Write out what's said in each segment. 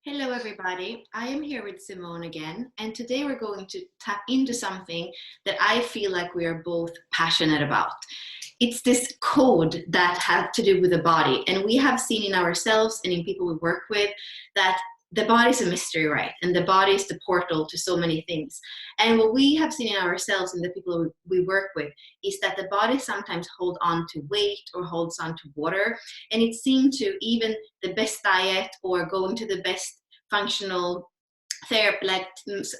Hello, everybody. I am here with Simone again, and today we're going to tap into something that I feel like we are both passionate about. It's this code that has to do with the body, and we have seen in ourselves and in people we work with that the body is a mystery, right? And the body is the portal to so many things. And what we have seen in ourselves and the people we work with is that the body sometimes holds on to weight or holds on to water, and it seems to even the best diet or going to the best functional like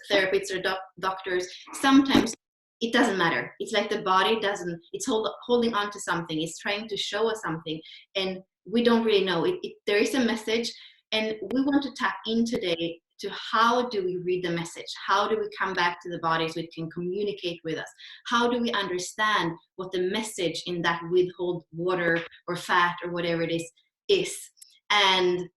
therapists or doctors, sometimes it doesn't matter. It's like the body doesn't, it's holding on to something, it's trying to show us something, and we don't really know there is a message, and we want to tap in today to how do we read the message, how do we come back to the body so it can communicate with us, how do we understand what the message in that withhold water or fat or whatever it is, and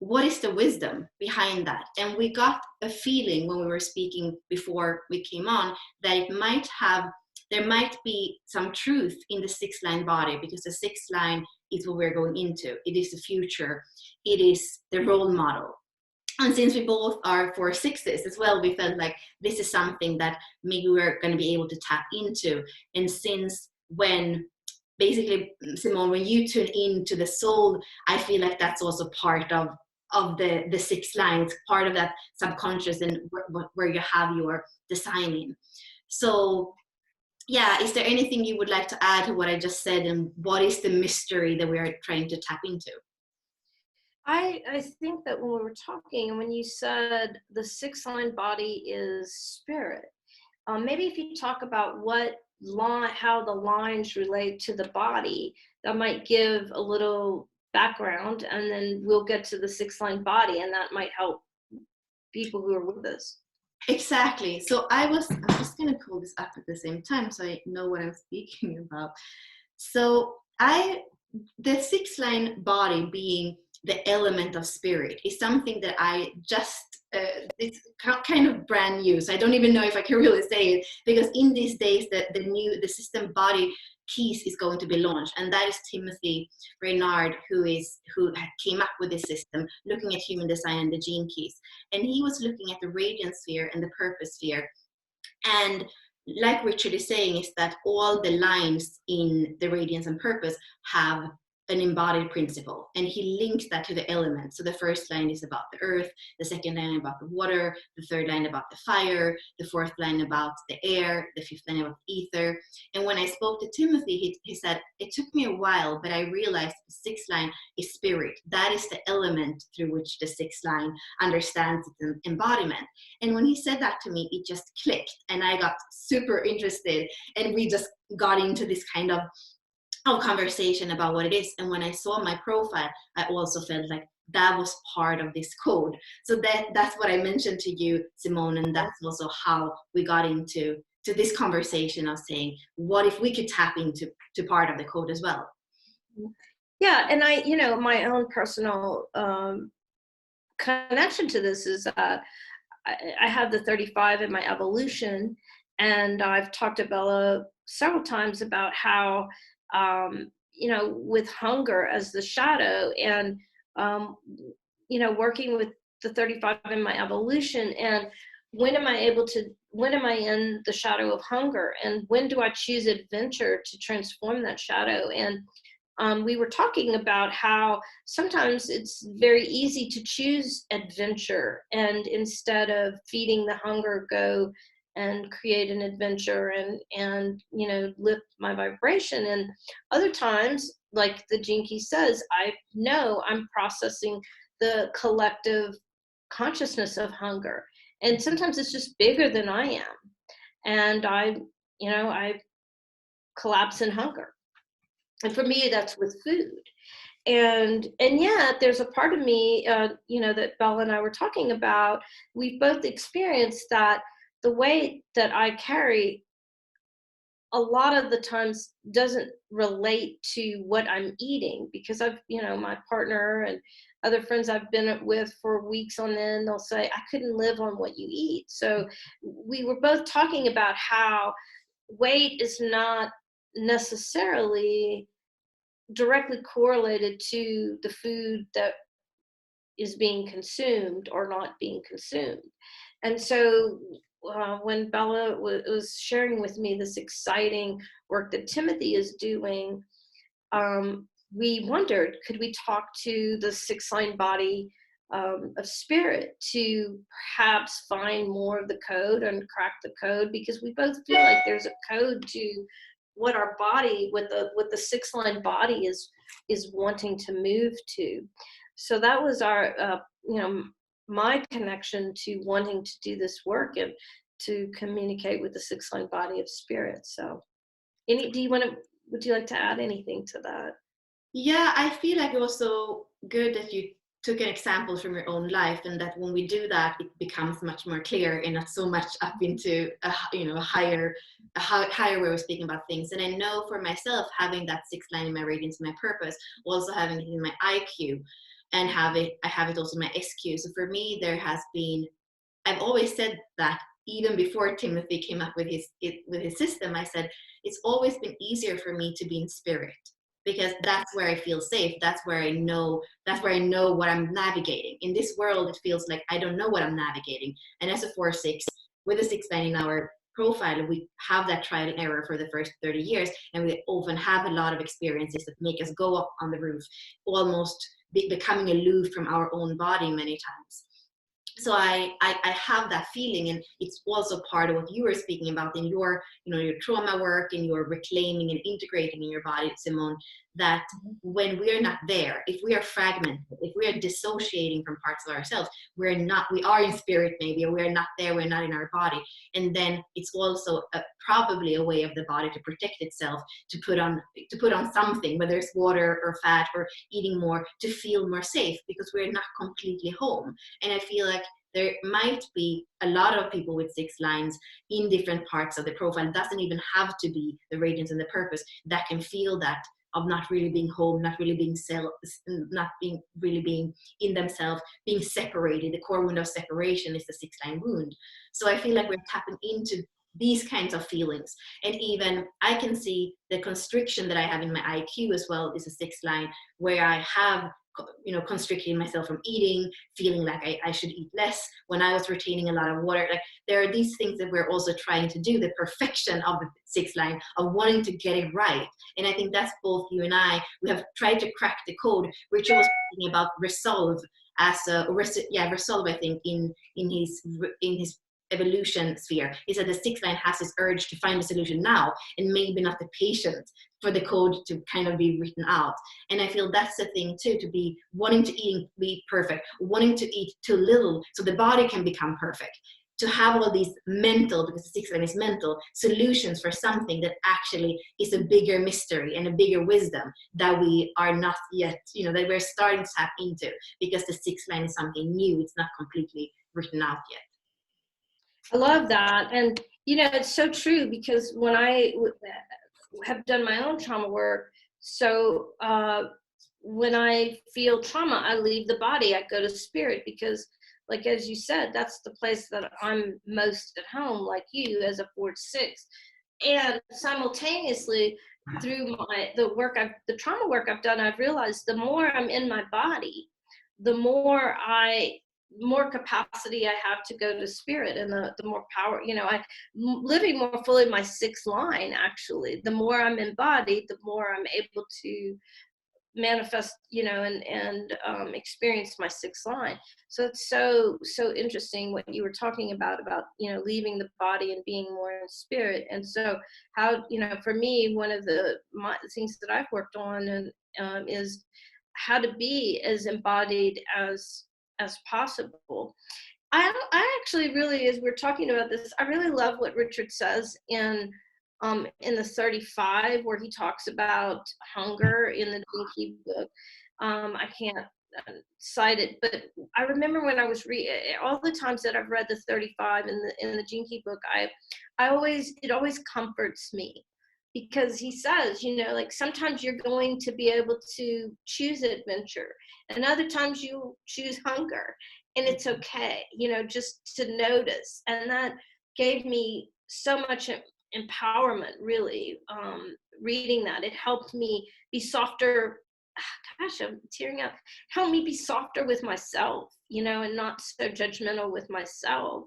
what is the wisdom behind that. And we got a feeling when we were speaking before we came on that there might be some truth in the sixth line body, because the sixth line is what we're going into. It is the future, it is the role model. And since we both are for sixes as well, we felt like this is something that maybe we're going to be able to tap into. And since when basically, Simone, when you tune into the soul, I feel like that's also part of the six lines, part of that subconscious, and where you have your designing. So yeah, is there anything you would like to add to what I just said, and what is the mystery that we are trying to tap into? I think that when we were talking and when you said the six line body is spirit, maybe if you talk about how the lines relate to the body, that might give a little background, and then we'll get to the six line body, and that might help people who are with us. Exactly. So I'm just going to pull this up at the same time so I know what I'm speaking about. So the six line body being the element of spirit is something that I just, it's kind of brand new. So I don't even know if I can really say it, because in these days, the system body keys is going to be launched. And that is Timothy Reynard, who came up with this system, looking at human design and the gene keys. And he was looking at the radiant sphere and the purpose sphere. And like Richard is saying, is that all the lines in the radiance and purpose have an embodied principle, and he links that to the elements. So the first line is about the earth, the second line about the water, the third line about the fire, the fourth line about the air, the fifth line about the ether. And when I spoke to Timothy, he said, it took me a while, but I realized the sixth line is spirit. That is the element through which the sixth line understands its embodiment. And when he said that to me, it just clicked, and I got super interested, and we just got into this kind of conversation about what it is. And when I saw my profile, I also felt like that was part of this code. So that's what I mentioned to you, Simone, and that's also how we got into this conversation of saying, what if we could tap into part of the code as well? Yeah, and my own personal connection to this is I have the 35 in my evolution, and I've talked to Bella several times about how, with hunger as the shadow, and, working with the 35 in my evolution, and when am I in the shadow of hunger, and when do I choose adventure to transform that shadow? And we were talking about how sometimes it's very easy to choose adventure, and instead of feeding the hunger, go and create an adventure and lift my vibration. And other times, like the Jinky says, I know I'm processing the collective consciousness of hunger, and sometimes it's just bigger than I am, and I collapse in hunger. And for me, that's with food. And yet there's a part of me, that Bella and I were talking about. We've both experienced that the weight that I carry a lot of the times doesn't relate to what I'm eating, because my partner and other friends I've been with for weeks on end, they'll say, I couldn't live on what you eat. So we were both talking about how weight is not necessarily directly correlated to the food that is being consumed or not being consumed. And so when Bella was sharing with me this exciting work that Timothy is doing, we wondered, could we talk to the six-line body of spirit to perhaps find more of the code and crack the code, because we both feel like there's a code to what our body, what the six-line body is wanting to move to. So that was our my connection to wanting to do this work and to communicate with the six-line body of spirit. So would you like to add anything to that? Yeah, I feel like it was so good that you took an example from your own life, and that when we do that, it becomes much more clear and not so much up into a higher way of speaking about things. And I know for myself, having that sixth line in my radiance, my purpose, also having it in my IQ, and I have it also in my SQ. So for me, there has been, I've always said that even before Timothy came up with his system, I said it's always been easier for me to be in spirit, because that's where I feel safe. That's where I know what I'm navigating. In this world, it feels like I don't know what I'm navigating. And as a 4-6 with a 6-9 in our profile, we have that trial and error for the first 30 years, and we often have a lot of experiences that make us go up on the roof, almost becoming aloof from our own body many times. So I have that feeling, and it's also part of what you were speaking about in your your trauma work and your reclaiming and integrating in your body, Simone, that when we're not there, if we are fragmented, if we are dissociating from parts of ourselves, we are in spirit maybe, or we're not there, we're not in our body. And then it's also probably a way of the body to protect itself, to put on something, whether it's water or fat or eating more, to feel more safe, because we're not completely home. And I feel like there might be a lot of people with 6 lines in different parts of the profile. It doesn't even have to be the radiance and the purpose, that can feel that of not really being home, not really being really being in themselves, being separated. The core wound of separation is the 6-line wound. So I feel like we're tapping into these kinds of feelings. And even I can see the constriction that I have in my IQ as well is a 6th line, where I have constricting myself from eating, feeling like I should eat less when I was retaining a lot of water. Like, there are these things that we're also trying to do, the perfection of the 6th line, of wanting to get it right. And I think that's both you and I, we have tried to crack the code. Richard was talking about resolve as resolve, I think, in his evolution sphere, is that the 6th line has this urge to find a solution now, and maybe not the patience for the code to kind of be written out. And I feel that's the thing too, to be wanting to be perfect, wanting to eat too little so the body can become perfect, to have all these mental, because the 6th line is mental, solutions for something that actually is a bigger mystery and a bigger wisdom that we are not yet, that we're starting to tap into, because the 6th line is something new. It's not completely written out yet. I love that. And, it's so true, because when I have done my own trauma work, so when I feel trauma, I leave the body, I go to spirit, because, like, as you said, that's the place that I'm most at home, like you, as a 4-6. And simultaneously, through the trauma work I've done, I've realized the more I'm in my body, the more capacity I have to go to spirit, and the more power, I'm living more fully my 6th line. Actually, the more I'm embodied, the more I'm able to manifest, and experience my 6th line. So it's so interesting what you were talking about leaving the body and being more in spirit. And so how, for me, one of the things that I've worked on and is how to be as embodied as possible. I actually really, as we're talking about this, I really love what Richard says in the 35, where he talks about hunger in the Gene Key book. I can't cite it, but I remember when I was all the times that I've read the 35 in the Gene Key book, it always comforts me, because he says, like, sometimes you're going to be able to choose adventure, and other times you choose hunger, and it's okay, just to notice. And that gave me so much empowerment, really. Reading that, it helped me be softer gosh, I'm tearing up. Help me be softer with myself, you know, and not so judgmental with myself.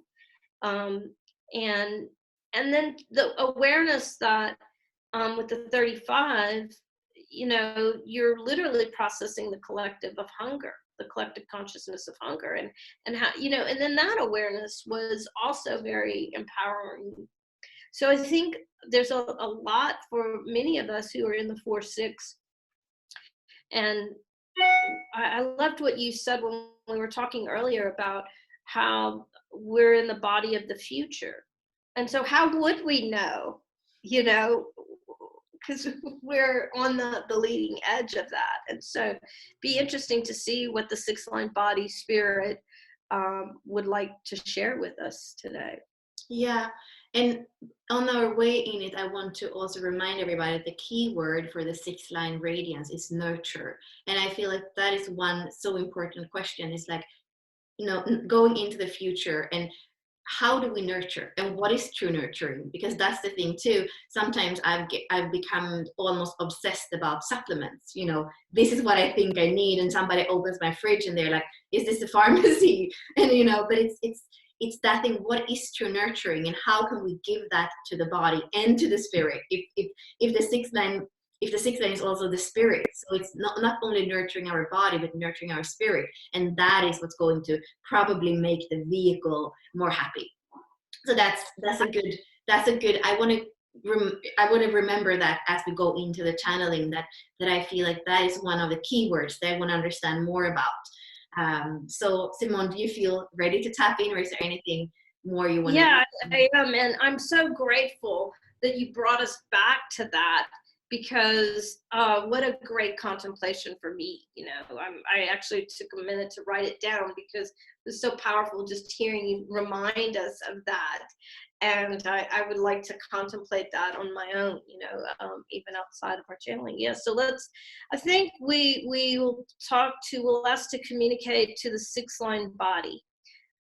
Um, and and then the awareness that with the 35, you know, you're literally processing the collective of hunger, the collective consciousness of hunger, and how, you know, and then that awareness was also very empowering. So I think there's a lot for many of us who are in the 4-6. And I loved what you said when we were talking earlier about how we're in the body of the future. And so how would we know, you know, because we're on the leading edge of that. And so be interesting to see what the 6-line body spirit would like to share with us today. Yeah, and on our way in it, I want to also remind everybody that the key word for the 6-line radiance is nurture. And I feel like that is one so important question. Is like, you know, going into the future, and how do we nurture, and what is true nurturing? Because that's the thing too. Sometimes I've become almost obsessed about supplements. You know, this is what I think I need, and somebody opens my fridge and they're like, "Is this a pharmacy?" And you know, but it's that thing. What is true nurturing, and how can we give that to the body and to the spirit? If the 6-line, if the 6-line is also the spirit, so it's not only nurturing our body but nurturing our spirit, and that is what's going to probably make the vehicle more happy. So that's a good. I want to remember that as we go into the channeling, that I feel like that is one of the keywords that I want to understand more about. So Simone, do you feel ready to tap in, or is there anything more you want to? Yeah, I am, and I'm so grateful that you brought us back to that, because what a great contemplation for me. You know, I actually took a minute to write it down because it was so powerful just hearing you remind us of that. And I would like to contemplate that on my own, you know, even outside of our channeling. Yeah, so I think we'll ask to communicate to the 6-line body.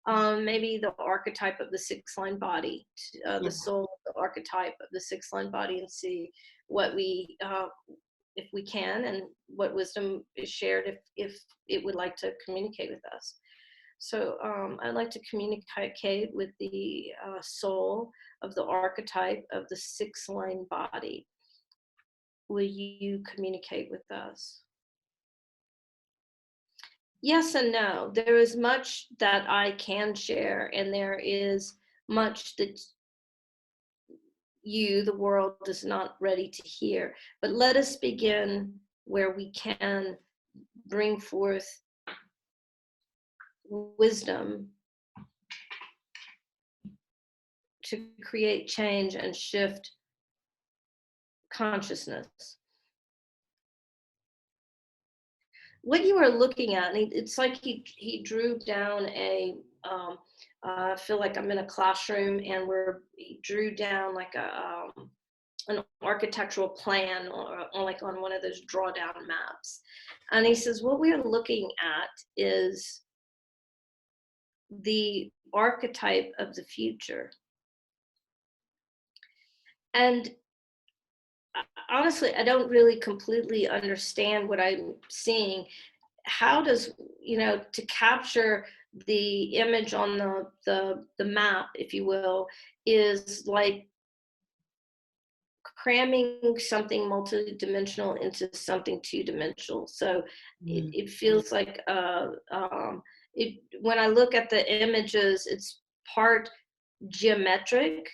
Maybe the archetype of the 6-line body, the soul, the archetype of the 6-line body, and see what we, if we can, and what wisdom is shared if it would like to communicate with us. So I'd like to communicate with the soul of the archetype of the 6-line body. Will you communicate with us? Yes and no. There is much that I can share, and there is much that you, the world, is not ready to hear. But let us begin where we can bring forth wisdom to create change and shift consciousness. What you are looking at, and it's like he drew down I feel like I'm in a classroom, and he drew down like an architectural plan, or like on one of those drawdown maps. And he says, what we are looking at is the archetype of the future. And honestly, I don't really completely understand what I'm seeing. How does, you know, to capture the image on the map, if you will, is like cramming something multidimensional into something two-dimensional. So it feels like when I look at the images, it's part geometric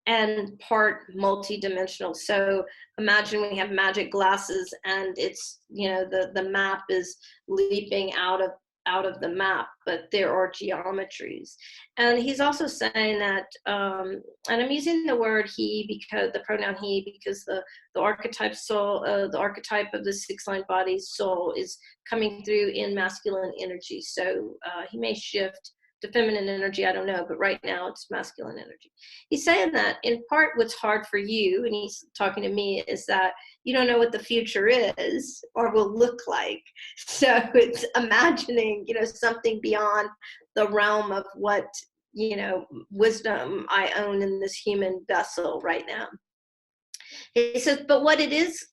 and part multi-dimensional. So imagine we have magic glasses, and it's, you know, the map is leaping out of the map, but there are geometries. And he's also saying that, and I'm using the word he, because the pronoun he, because the archetype soul, the archetype of the 6-line body soul is coming through in masculine energy. So he may shift to feminine energy, I don't know, but right now it's masculine energy. He's saying that in part what's hard for you, and he's talking to me, is that you don't know what the future is or will look like. So it's imagining, you know, something beyond the realm of what, you know, wisdom I own in this human vessel right now. He says, but what it is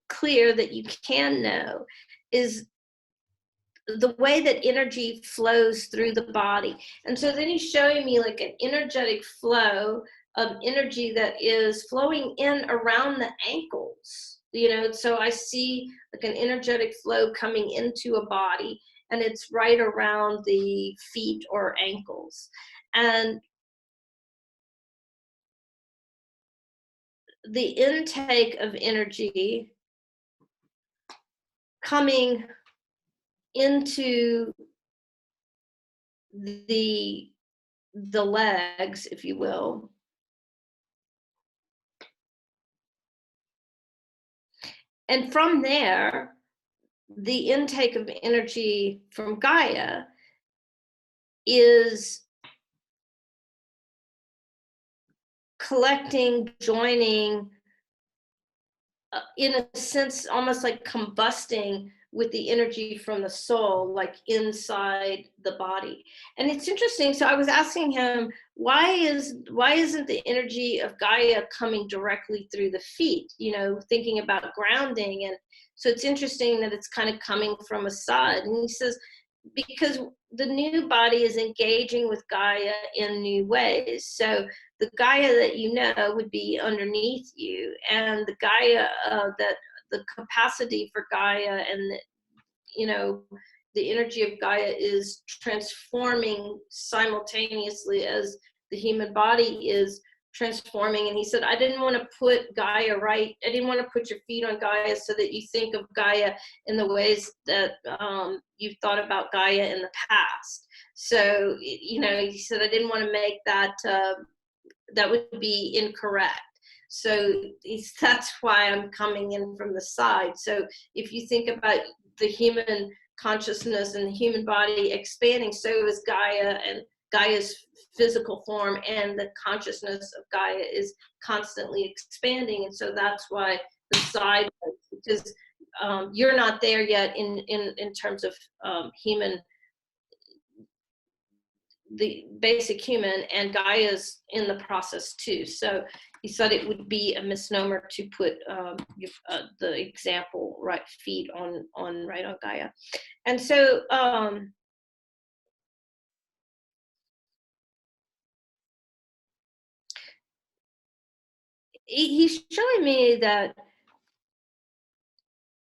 clear that you can know is the way that energy flows through the body. And so then he's showing me like an energetic flow of energy that is flowing in around the ankles, you know. So I see like an energetic flow coming into a body, and it's right around the feet or ankles. And the intake of energy coming into the legs, if you will, and from there, the intake of energy from Gaia is collecting, joining, in a sense, almost like combusting with the energy from the soul, like inside the body. And it's interesting. So I was asking him, why isn't the energy of Gaia coming directly through the feet? You know, thinking about grounding. And so it's interesting that it's kind of coming from a side. And he says, because the new body is engaging with Gaia in new ways. So the Gaia that you know would be underneath you, and the Gaia that the capacity for Gaia and you know the energy of Gaia is transforming simultaneously as the human body is transforming. And he said, I didn't want to put Gaia right. I didn't want to put your feet on Gaia so that you think of Gaia in the ways that you've thought about Gaia in the past. So, you know, he said, I didn't want to make that, that would be incorrect. So that's why I'm coming in from the side. So if you think about the human consciousness and the human body expanding, so is Gaia, and Gaia's physical form and the consciousness of Gaia is constantly expanding. And so that's why the side, because you're not there yet in terms of human, the basic human, and Gaia's in the process too. So he said it would be a misnomer to put the example right feet on right on Gaia. And so he's showing me that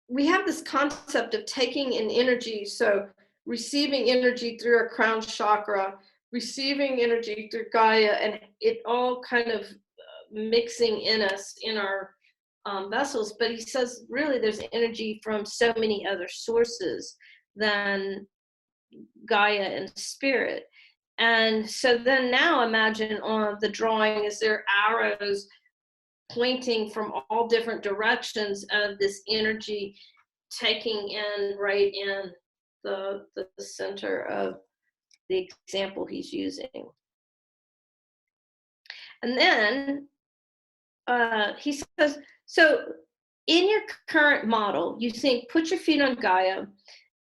we have this concept of taking in energy, so receiving energy through our crown chakra, receiving energy through Gaia, and it all kind of mixing in us in our vessels. But he says really there's energy from so many other sources than Gaia and spirit. And so then now imagine on the drawing, is there arrows pointing from all different directions of this energy taking in right in the center of the example he's using. And then he says, so in your current model, you think, put your feet on Gaia,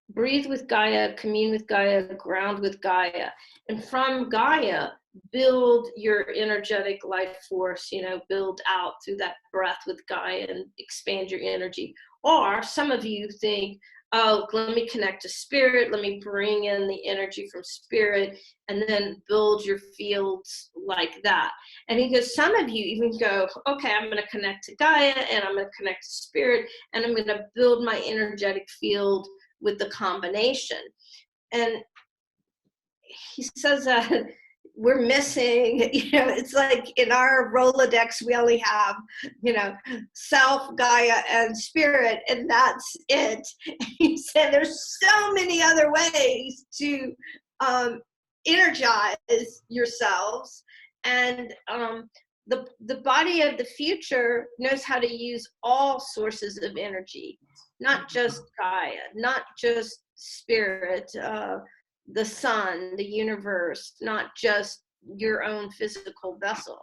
breathe with Gaia, commune with Gaia, ground with Gaia. And from Gaia, build your energetic life force, you know, build out through that breath with Gaia and expand your energy. Or some of you think, oh, let me connect to spirit, let me bring in the energy from spirit, and then build your fields like that. And he goes, some of you even go, okay, I'm going to connect to Gaia, and I'm going to connect to spirit, and I'm going to build my energetic field with the combination. And he says that we're missing, you know, it's like in our Rolodex, we only have, you know, self, Gaia, and spirit, and that's it. He said there's so many other ways to energize yourselves. And the body of the future knows how to use all sources of energy, not just Gaia, not just spirit, the sun, the universe, not just your own physical vessel,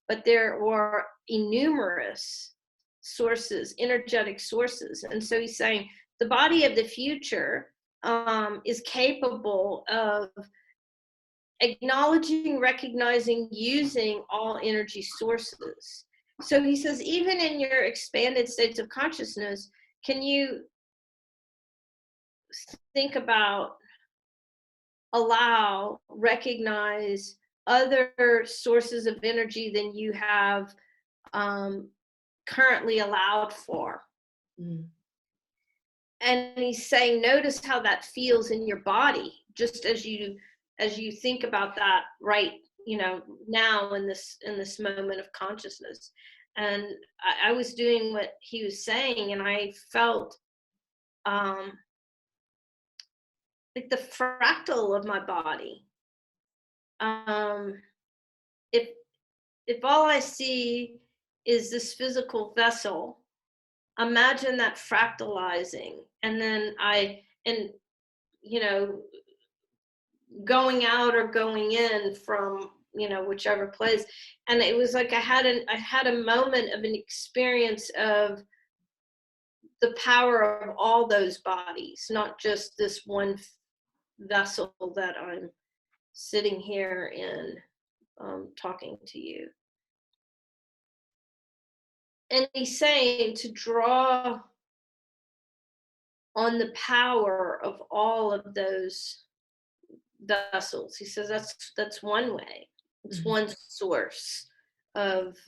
but there are innumerous sources, energetic sources. And so he's saying the body of the future is capable of acknowledging, recognizing, using all energy sources. So he says, even in your expanded states of consciousness, can you think about, recognize other sources of energy than you have um, currently allowed for? Mm. And he's saying, notice how that feels in your body, just as you think about that right, now in this moment of consciousness. And I was doing what he was saying, and I felt um like the fractal of my body. um if if all I see is this physical vessel, imagine that fractalizing, and then and you know going out or going in from whichever place. And it was like I had a moment of an experience of the power of all those bodies, not just this one vessel that I'm sitting here in, talking to you. And he's saying to draw on the power of all of those vessels. He says that's one way. It's Mhm. one source of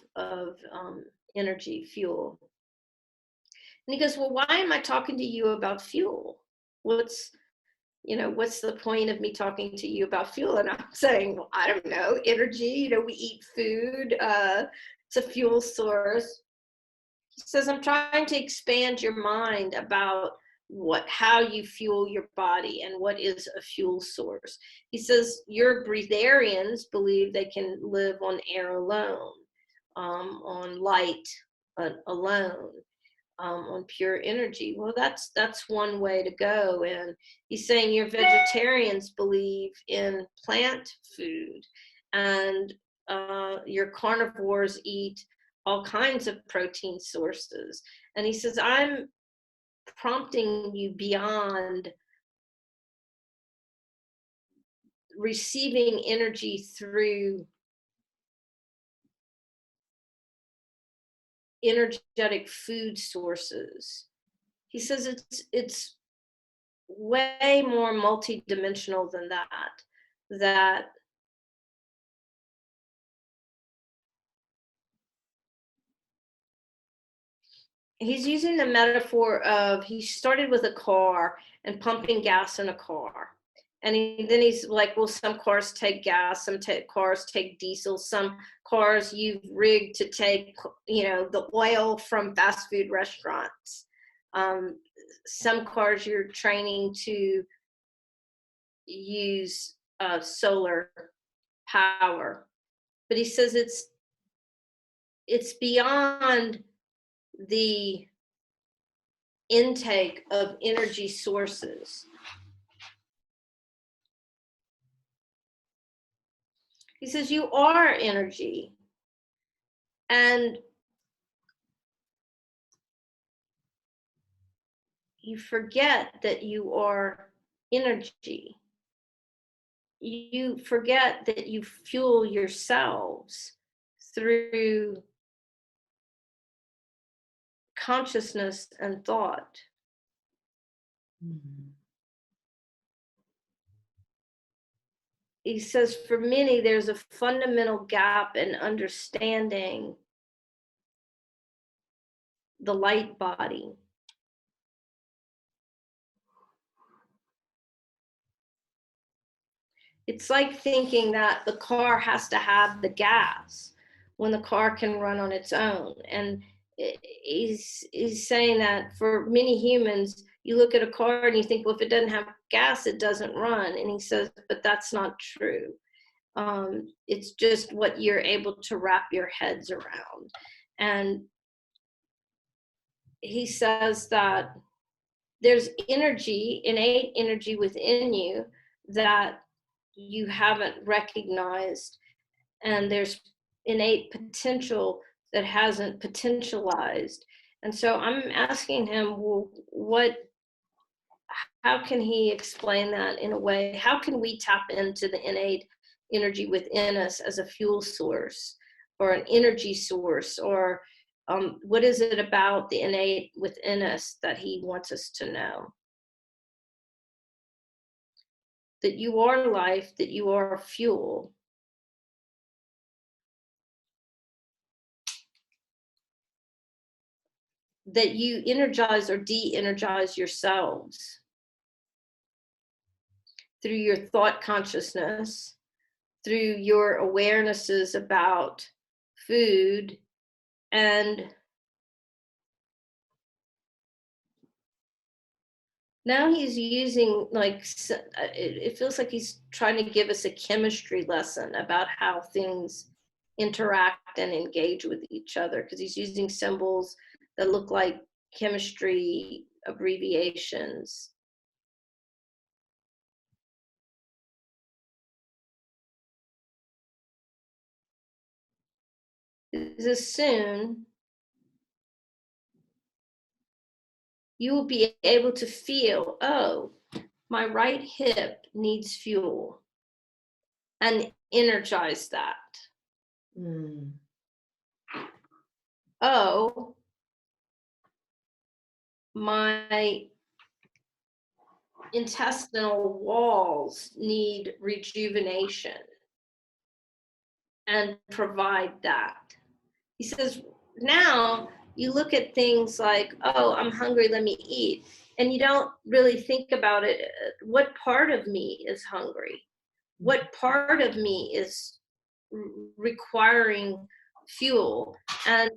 energy, fuel. And he goes, well, why am I talking to you about fuel? What's the point of me talking to you about fuel? And I'm saying, well, I don't know, energy. We eat food. It's a fuel source. He says, I'm trying to expand your mind about how you fuel your body and what is a fuel source. He says, your breatharians believe they can live on air alone, on light alone, on pure energy. Well, that's one way to go. And he's saying your vegetarians believe in plant food, and your carnivores eat all kinds of protein sources. And he says, I'm prompting you beyond receiving energy through energetic food sources. He says it's way more multidimensional than that he's using the metaphor of, he started with a car and pumping gas in a car. And then he's like, well, some cars take gas, some cars take diesel, some cars you've rigged to take, the oil from fast food restaurants. Some cars you're training to use solar power. But he says it's beyond the intake of energy sources. He says you are energy, and you forget that you are energy. You forget that you fuel yourselves through consciousness and thought. Mhm. He says for many, there's a fundamental gap in understanding the light body. It's like thinking that the car has to have the gas when the car can run on its own. And he's saying that for many humans, you look at a car and you think, well, if it doesn't have gas, it doesn't run. And he says, but that's not true. It's just what you're able to wrap your heads around. And he says that there's energy, innate energy within you that you haven't recognized, and there's innate potential that hasn't potentialized. And so I'm asking him, well, how can he explain that in a way? How can we tap into the innate energy within us as a fuel source or an energy source, or what is it about the innate within us that he wants us to know? That you are life, that you are fuel. That you energize or de-energize yourselves through your thought consciousness, through your awarenesses about food, and now he's using like, it feels like he's trying to give us a chemistry lesson about how things interact and engage with each other, because he's using symbols that look like chemistry abbreviations. This soon you will be able to feel, oh, my right hip needs fuel, and energize that. Mm. Oh, my intestinal walls need rejuvenation, and provide that. He says, now you look at things like, oh, I'm hungry, let me eat. And you don't really think about it. What part of me is hungry? What part of me is requiring fuel? And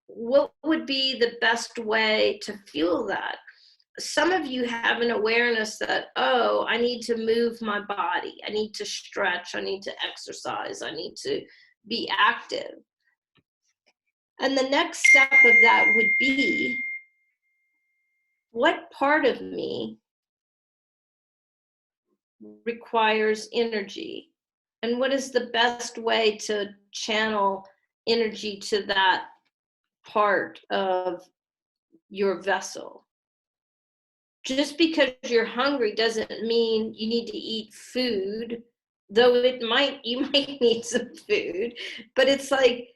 what would be the best way to fuel that? Some of you have an awareness that, oh, I need to move my body. I need to stretch. I need to exercise. I need to be active. And the next step of that would be, what part of me requires energy? And what is the best way to channel energy to that part of your vessel? Just because you're hungry doesn't mean you need to eat food, though you might need some food, but it's like,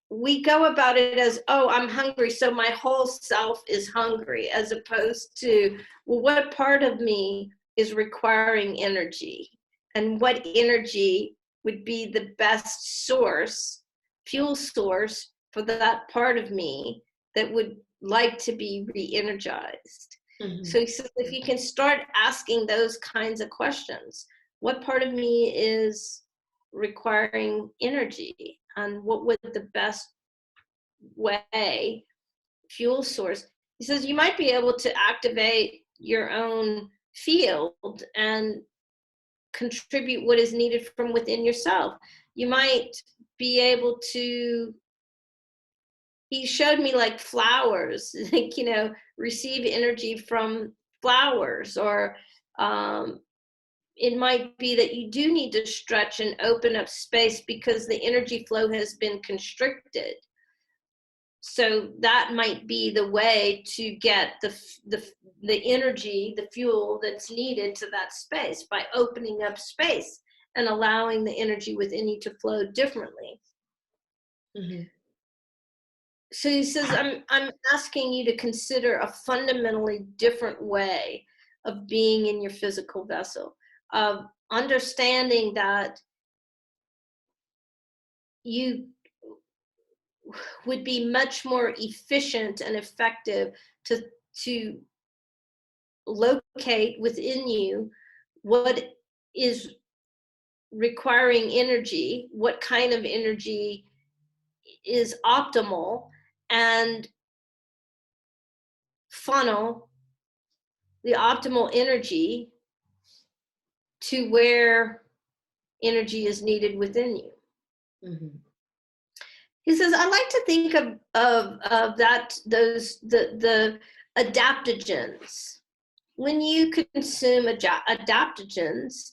we go about it as, oh, I'm hungry, so my whole self is hungry, as opposed to, well, what part of me is requiring energy? And what energy would be the best source, fuel source, for that part of me that would like to be re-energized? Mm-hmm. So he says, if you can start asking those kinds of questions, what part of me is requiring energy, and what would the best way fuel source? He says you might be able to activate your own field and contribute what is needed from within yourself. You might be able to, he showed me like flowers, like, receive energy from flowers, or it might be that you do need to stretch and open up space because the energy flow has been constricted. So that might be the way to get the energy, the fuel that's needed to that space, by opening up space and allowing the energy within you to flow differently. Mm-hmm. So he says, I'm asking you to consider a fundamentally different way of being in your physical vessel, of understanding that you would be much more efficient and effective to locate within you what is requiring energy, what kind of energy is optimal, and funnel the optimal energy to where energy is needed within you. Mm-hmm. He says, I like to think of that, those, the adaptogens. When you consume adaptogens,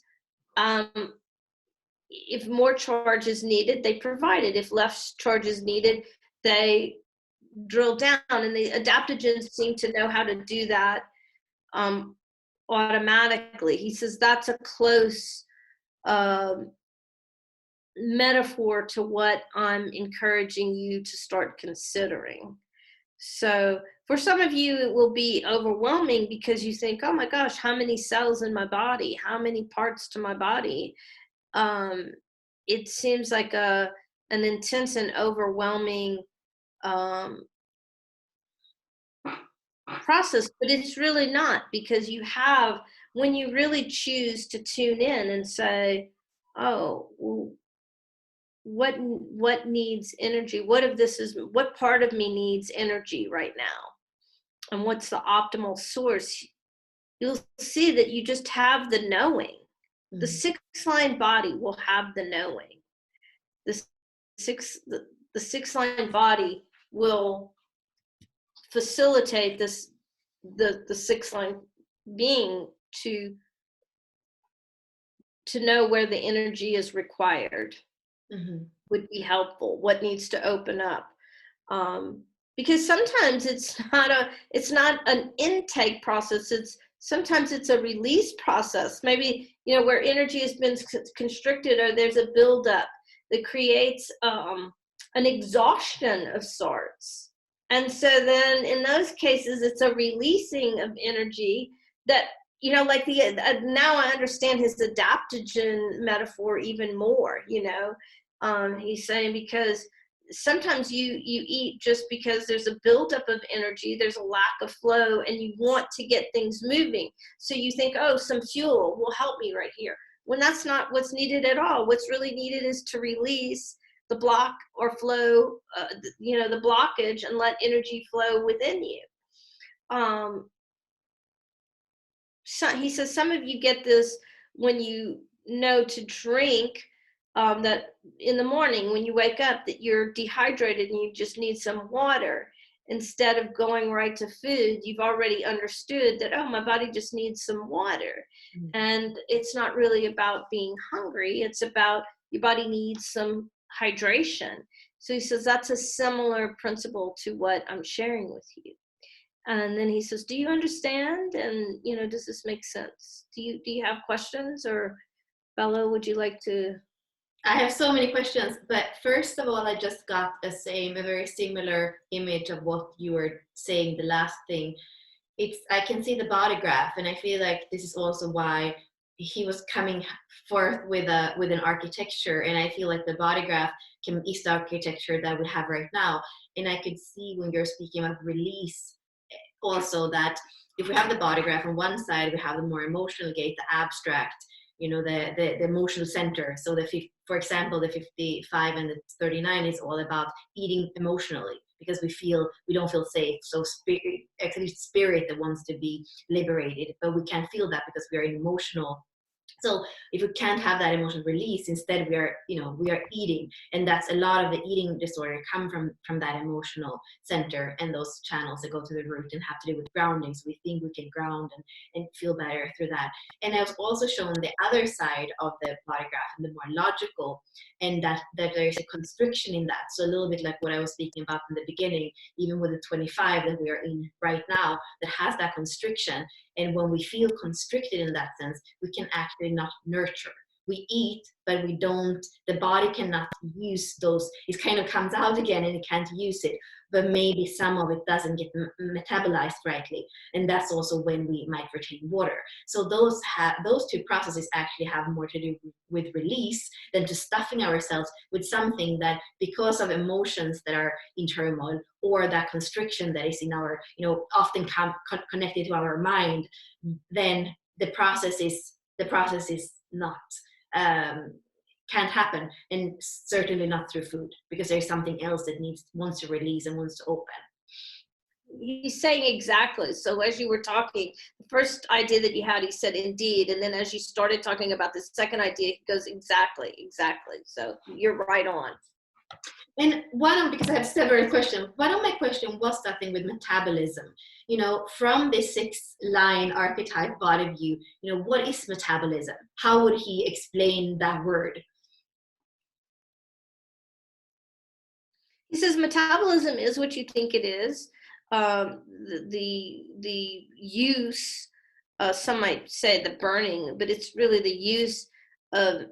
if more charge is needed, they provide it. If less charge is needed, they drill down, and the adaptogens seem to know how to do that automatically. He says that's a close metaphor to what I'm encouraging you to start considering. So for some of you, it will be overwhelming because you think, oh my gosh, how many cells in my body? How many parts to my body? Um, it seems like an intense and overwhelming um, process, but it's really not, because you have, when you really choose to tune in and say, oh, well, what needs energy? What part of me needs energy right now? And what's the optimal source? You'll see that you just have the knowing. The sixth line body will have the knowing. The the sixth line body will facilitate the sixth line being to know where the energy is required, would be helpful, what needs to open up. Because sometimes it's not an intake process, sometimes it's a release process. Maybe, where energy has been constricted, or there's a buildup that creates an exhaustion of sorts. And so then in those cases, it's a releasing of energy that, like now I understand his adaptogen metaphor even more. He's saying, because sometimes you eat just because there's a buildup of energy, there's a lack of flow, and you want to get things moving. So you think, oh, some fuel will help me right here, when that's not what's needed at all. What's really needed is to release the block or flow, the blockage, and let energy flow within you. So he says some of you get this when you know to drink, that in the morning when you wake up, that you're dehydrated and you just need some water. Instead of going right to food, you've already understood that, oh, my body just needs some water. And it's not really about being hungry, it's about your body needs some hydration. So he says that's a similar principle to what I'm sharing with you. And then he says, do you understand? And, does this make sense? Do you have questions? Or Bella, would you like to? I have so many questions, but first of all, I just got a very similar image of what you were saying, the last thing. I can see the body graph, and I feel like this is also why he was coming forth with an architecture, and I feel like the body graph is the architecture that we have right now. And I could see when you're speaking of release also, that if we have the body graph on one side, we have the more emotional gate, the abstract, the emotional center. So for example, the 55 and the 39 is all about eating emotionally, because we don't feel safe. So spirit that wants to be liberated, but we can't feel that because we are in emotional. So if we can't have that emotional release, instead we are eating, and that's a lot of the eating disorder come from that emotional center and those channels that go to the root and have to do with grounding. So we think we can ground and feel better through that. And I was also shown the other side of the body graph, and the more logical, and that there's a constriction in that. So a little bit like what I was speaking about in the beginning, even with the 25 that we are in right now, that has that constriction. And when we feel constricted in that sense, we can actually not nurture. We eat, but we don't, the body cannot use those. It kind of comes out again and it can't use it, but maybe some of it doesn't get metabolized rightly. And that's also when we might retain water. So those two processes actually have more to do with release than to stuffing ourselves with something that, because of emotions that are in turmoil, or that constriction that is in our, often connected to our mind, then the process is not, can't happen, and certainly not through food, because there's something else that wants to release and wants to open. He's saying exactly. So as you were talking, the first idea that you had, he said indeed, and then as you started talking about the second idea, he goes exactly. So you're right on. And because I have several questions, one of my questions was that thing with metabolism. From the 6th line archetype body view, what is metabolism? How would he explain that word? He says metabolism is what you think it is. The use, some might say the burning, but it's really the use of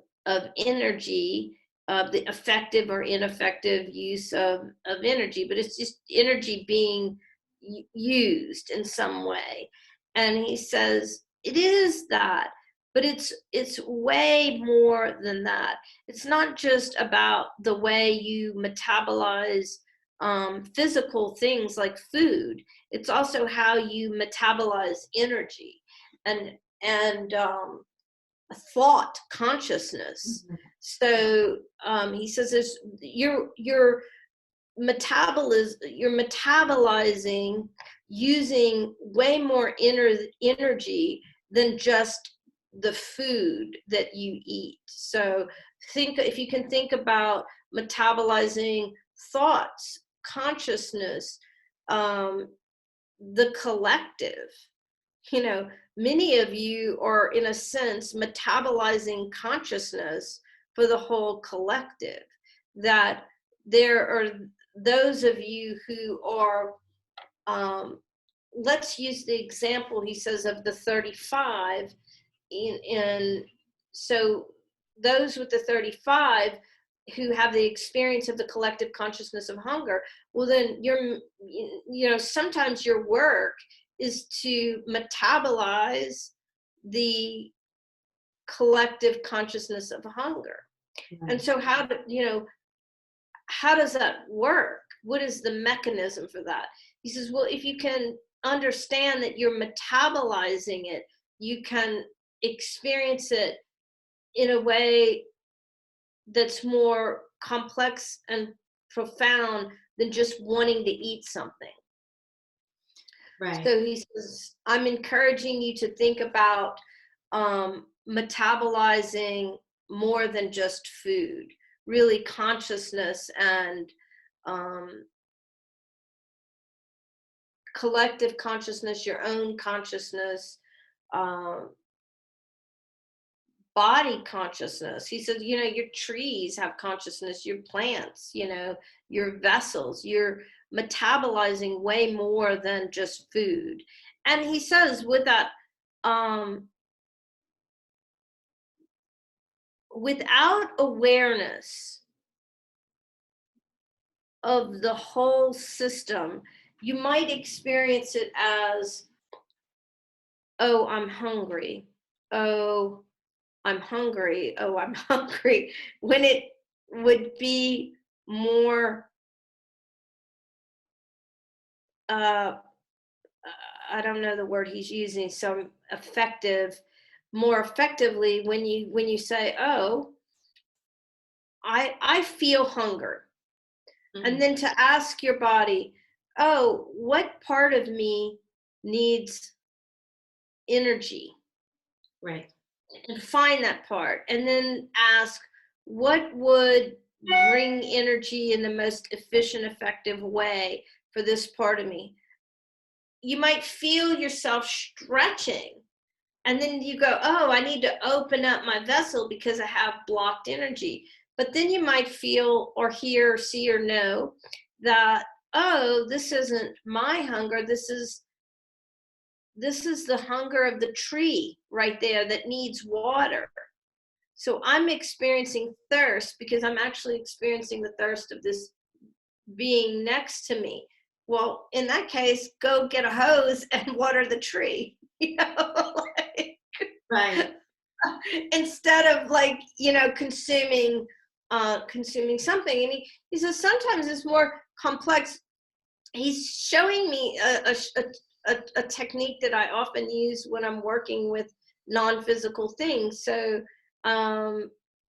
energy the effective or ineffective use of energy, but it's just energy being used in some way. And he says it is that, but it's way more than that. It's not just about the way you metabolize physical things like food. It's also how you metabolize energy and thought, consciousness. Mhm. So he says this, your metabolism, you're metabolizing using way more energy than just the food that you eat. So think, if you can think about metabolizing thoughts, consciousness, um, the collective, you know, many of you are in a sense metabolizing consciousness for the whole collective. That there are those of you who are, let's use the example he says of the 35 in so those with the 35 who have the experience of the collective consciousness of hunger, well then sometimes your work is to metabolize the collective consciousness of hunger. Right. And so how does that work? What is the mechanism for that? He says, well, if you can understand that you're metabolizing it, you can experience it in a way that's more complex and profound than just wanting to eat something. Right. So he says, I'm encouraging you to think about metabolizing more than just food, really consciousness and collective consciousness, your own consciousness, um, body consciousness. He said, your trees have consciousness, your plants, your vessels, you're metabolizing way more than just food. And he says with that, without awareness of the whole system, you might experience it as, oh, I'm hungry. Oh, I'm hungry. Oh, I'm hungry. When it would be more, uh, I don't know the word he's using, some more effectively when you say, oh, I feel hunger. Mhm. And then to ask your body, oh, what part of me needs energy? Right. And find that part. And then ask, what would bring energy in the most efficient, effective way for this part of me? You might feel yourself stretching. And then you go, oh, I need to open up my vessel because I have blocked energy. But then you might feel or hear, see or know that, oh, this isn't my hunger. This is the hunger of the tree right there that needs water. So I'm experiencing thirst because I'm actually experiencing the thirst of this being next to me. Well, in that case, go get a hose and water the tree. Like, Right. instead of consuming something. And he says sometimes it's more complex. He's showing me a technique that I often use when I'm working with non-physical things. So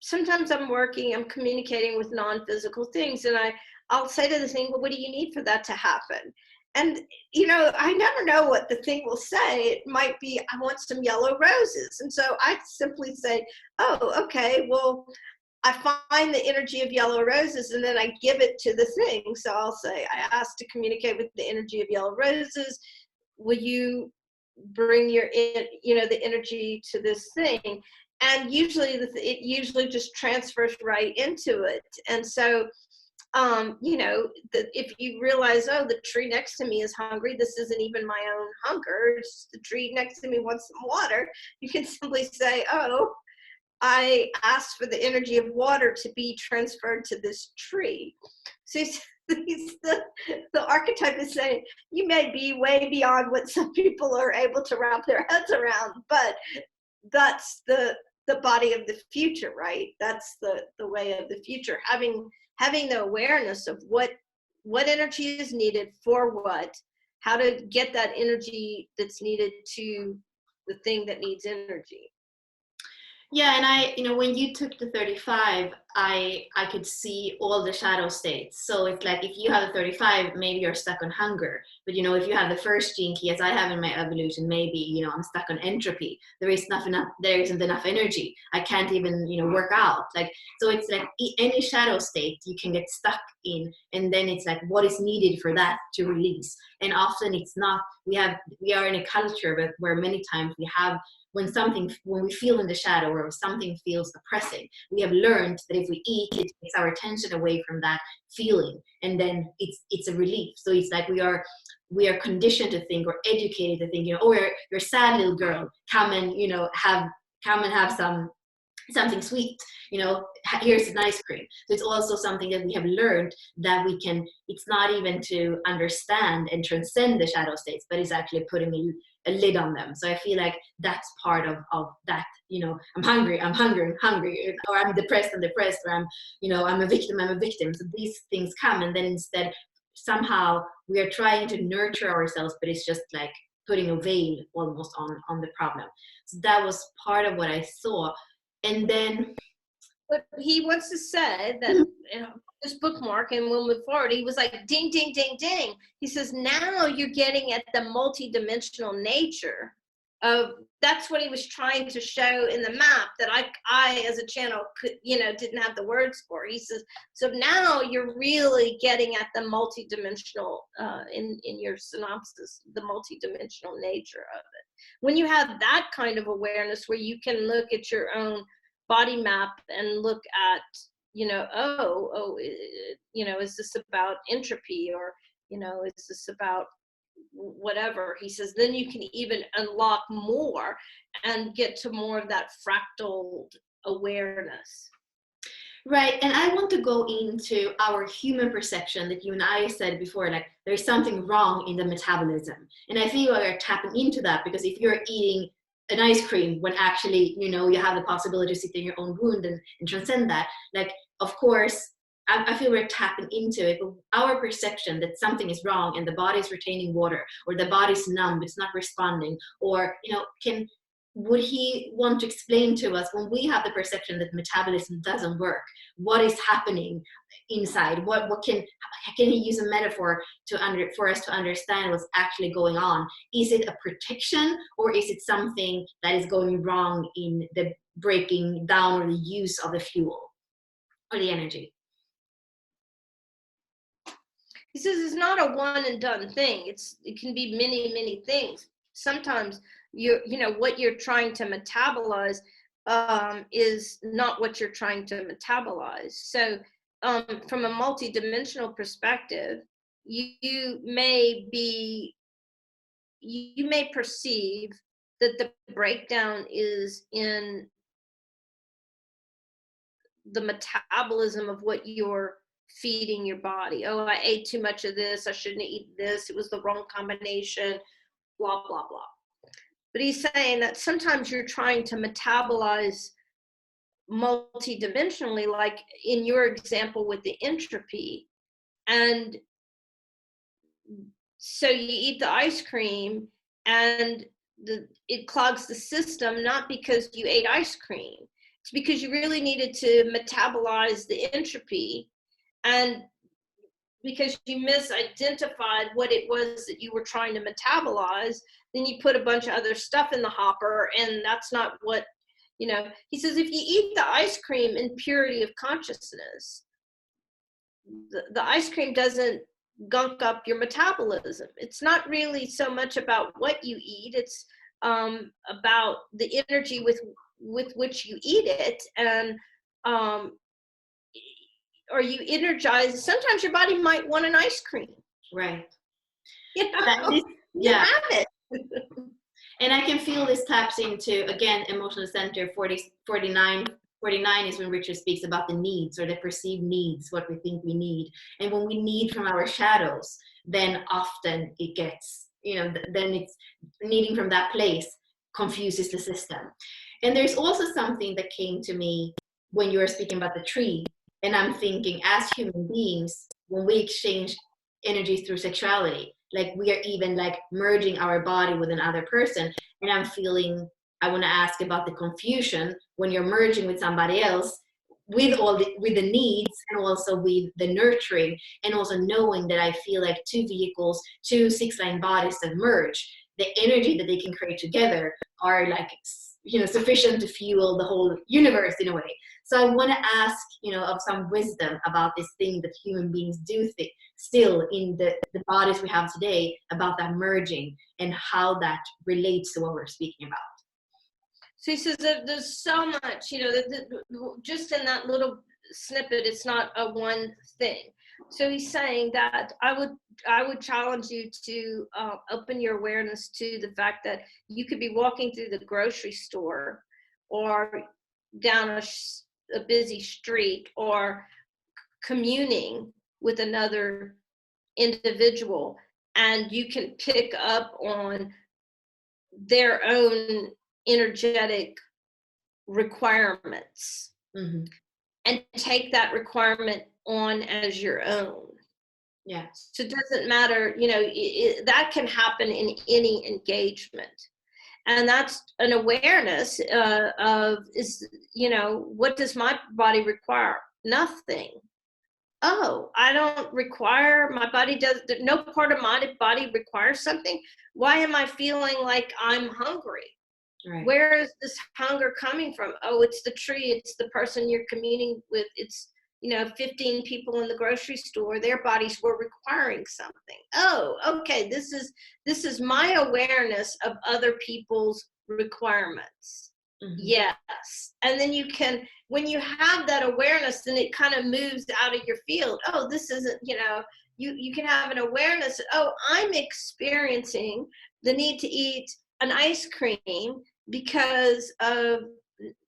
sometimes I'm communicating with non-physical things, and I'll say to the thing, well, what do you need for that to happen? And I never know what the thing will say. It might be, I want some yellow roses. And so I simply say, oh, okay, well, I find the energy of yellow roses, and then I give it to the thing. So I'll say, I ask to communicate with the energy of yellow roses. Will you bring the energy to this thing? And usually it usually just transfers right into it. And so, if you realize, oh, the tree next to me is hungry, this isn't even my own hunger, it's the tree next to me wants some water, you can simply say, oh, I asked for the energy of water to be transferred to this tree. So the archetype is saying, you may be way beyond what some people are able to wrap their heads around, but that's the body of the future, right? That's the way of the future. Having the awareness of what energy is needed for what, how to get that energy that's needed to the thing that needs energy. Yeah, and I, when you took the 35, I could see all the shadow states. So it's like if you have a 35, maybe you're stuck on hunger. But if you have the first gene key, as I have in my evolution, maybe I'm stuck on entropy. There isn't enough energy. I can't even work out. Like, so it's like any shadow state you can get stuck in, and then it's like what is needed for that to release. And often it's not. We are in a culture where many times we have. When we feel in the shadow or something feels oppressing, we have learned that if we eat, it takes our attention away from that feeling, and then it's a relief. So it's like we are conditioned to think, or educated to think, oh, you're a sad little girl, come and have something sweet, here's an ice cream. So it's also something that we have learned that it's not even to understand and transcend the shadow states, but it's actually putting a lid on them. So I feel like that's part of that, I'm hungry, or I'm depressed, or I'm a victim. So these things come, and then instead somehow we are trying to nurture ourselves, but it's just like putting a veil almost on the problem. So that was part of what I saw. And then, but he wants to say that this bookmark, and we'll move forward. He was like, ding, ding, ding, ding. He says, now you're getting at the multidimensional nature of. That's what he was trying to show in the map that I as a channel could, didn't have the words for. He says, so now you're really getting at the multidimensional in your synopsis, the multidimensional nature of it. When you have that kind of awareness where you can look at your own body map and look at, is this about entropy, or, is this about whatever? He says, then you can even unlock more and get to more of that fractal awareness. Right, and I want to go into our human perception that you and I said before, like there's something wrong in the metabolism. And I think we're tapping into that, because if you're eating an ice cream when actually, you have the possibility to sit in your own wound and transcend that, like, of course, I feel we're tapping into it, but our perception that something is wrong and the body's retaining water, or the body's numb, it's not responding, or, would he want to explain to us, when we have the perception that metabolism doesn't work, what is happening inside? What can he use a metaphor for us to understand what's actually going on? Is it a protection, or is it something that is going wrong in the breaking down or the use of the fuel or the energy? He says it's not a one and done thing. It can be many, many things. Sometimes what you're trying to metabolize is not what you're trying to metabolize. So from a multidimensional perspective, you may perceive that the breakdown is in the metabolism of what you're feeding your body. Oh, I ate too much of this, I shouldn't eat this, it was the wrong combination, blah, blah, blah. But he's saying that sometimes you're trying to metabolize multidimensionally, like in your example with the entropy. And so you eat the ice cream and it clogs the system, not because you ate ice cream. It's because you really needed to metabolize the entropy, and because you misidentified what it was that you were trying to metabolize, then you put a bunch of other stuff in the hopper, and that's not what, he says, if you eat the ice cream in purity of consciousness, the ice cream doesn't gunk up your metabolism. It's not really so much about what you eat, it's about the energy with which you eat it, and or you energize. Sometimes your body might want an ice cream. Right. You have it. And I can feel this taps into, again, emotional center 49 is when Richard speaks about the needs, or the perceived needs, what we think we need. And when we need from our shadows, then often it gets, then it's needing from that place confuses the system. And there's also something that came to me when you were speaking about the tree. And I'm thinking, as human beings, when we exchange energy through sexuality, like we are even like merging our body with another person. And I'm feeling, I want to ask about the confusion when you're merging with somebody else, with with the needs, and also with the nurturing, and also knowing that I feel like two vehicles, two six-line bodies that merge, the energy that they can create together are like, sufficient to fuel the whole universe in a way. So I want to ask, of some wisdom about this thing that human beings do still in the bodies we have today, about that merging and how that relates to what we're speaking about. So he says that there's so much, just in that little snippet, it's not a one thing. So he's saying that I would challenge you to open your awareness to the fact that you could be walking through the grocery store, or down a busy street, or communing with another individual, and you can pick up on their own energetic requirements, Mm-hmm. and take that requirement on as your own. Yeah. So it doesn't matter, that can happen in any engagement. And that's an awareness of, what does my body require? Nothing. Oh, I don't require, my body no part of my body requires something. Why am I feeling like I'm hungry? Right. Where is this hunger coming from? Oh, it's the tree, it's the person you're communing with, it's 15 people in the grocery store, their bodies were requiring something. Oh, okay, this is my awareness of other people's requirements. Mm-hmm. Yes. And then when you have that awareness, then it kind of moves out of your field. Oh, this isn't, you can have an awareness. Oh, I'm experiencing the need to eat an ice cream because of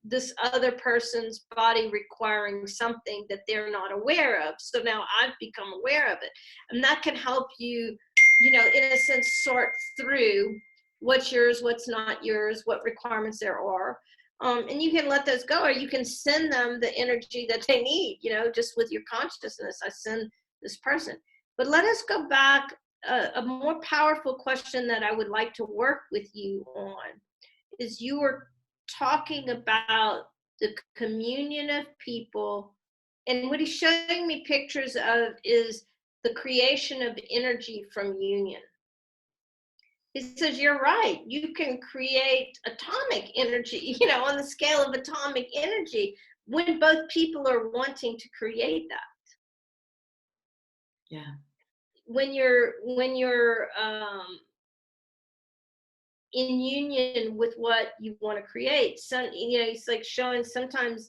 this other person's body requiring something that they're not aware of. So now I've become aware of it. And that can help you, in a sense, sort through what's yours, what's not yours, what requirements there are. And you can let those go, or you can send them the energy that they need, just with your consciousness. I send this person. But let us go back. A more powerful question that I would like to work with you on is, you were talking about the communion of people, and what he's showing me pictures of is the creation of energy from union. He says, you're right, you can create atomic energy, on the scale of atomic energy, when both people are wanting to create that. Yeah. When you're in union with what you want to create. It's like showing, sometimes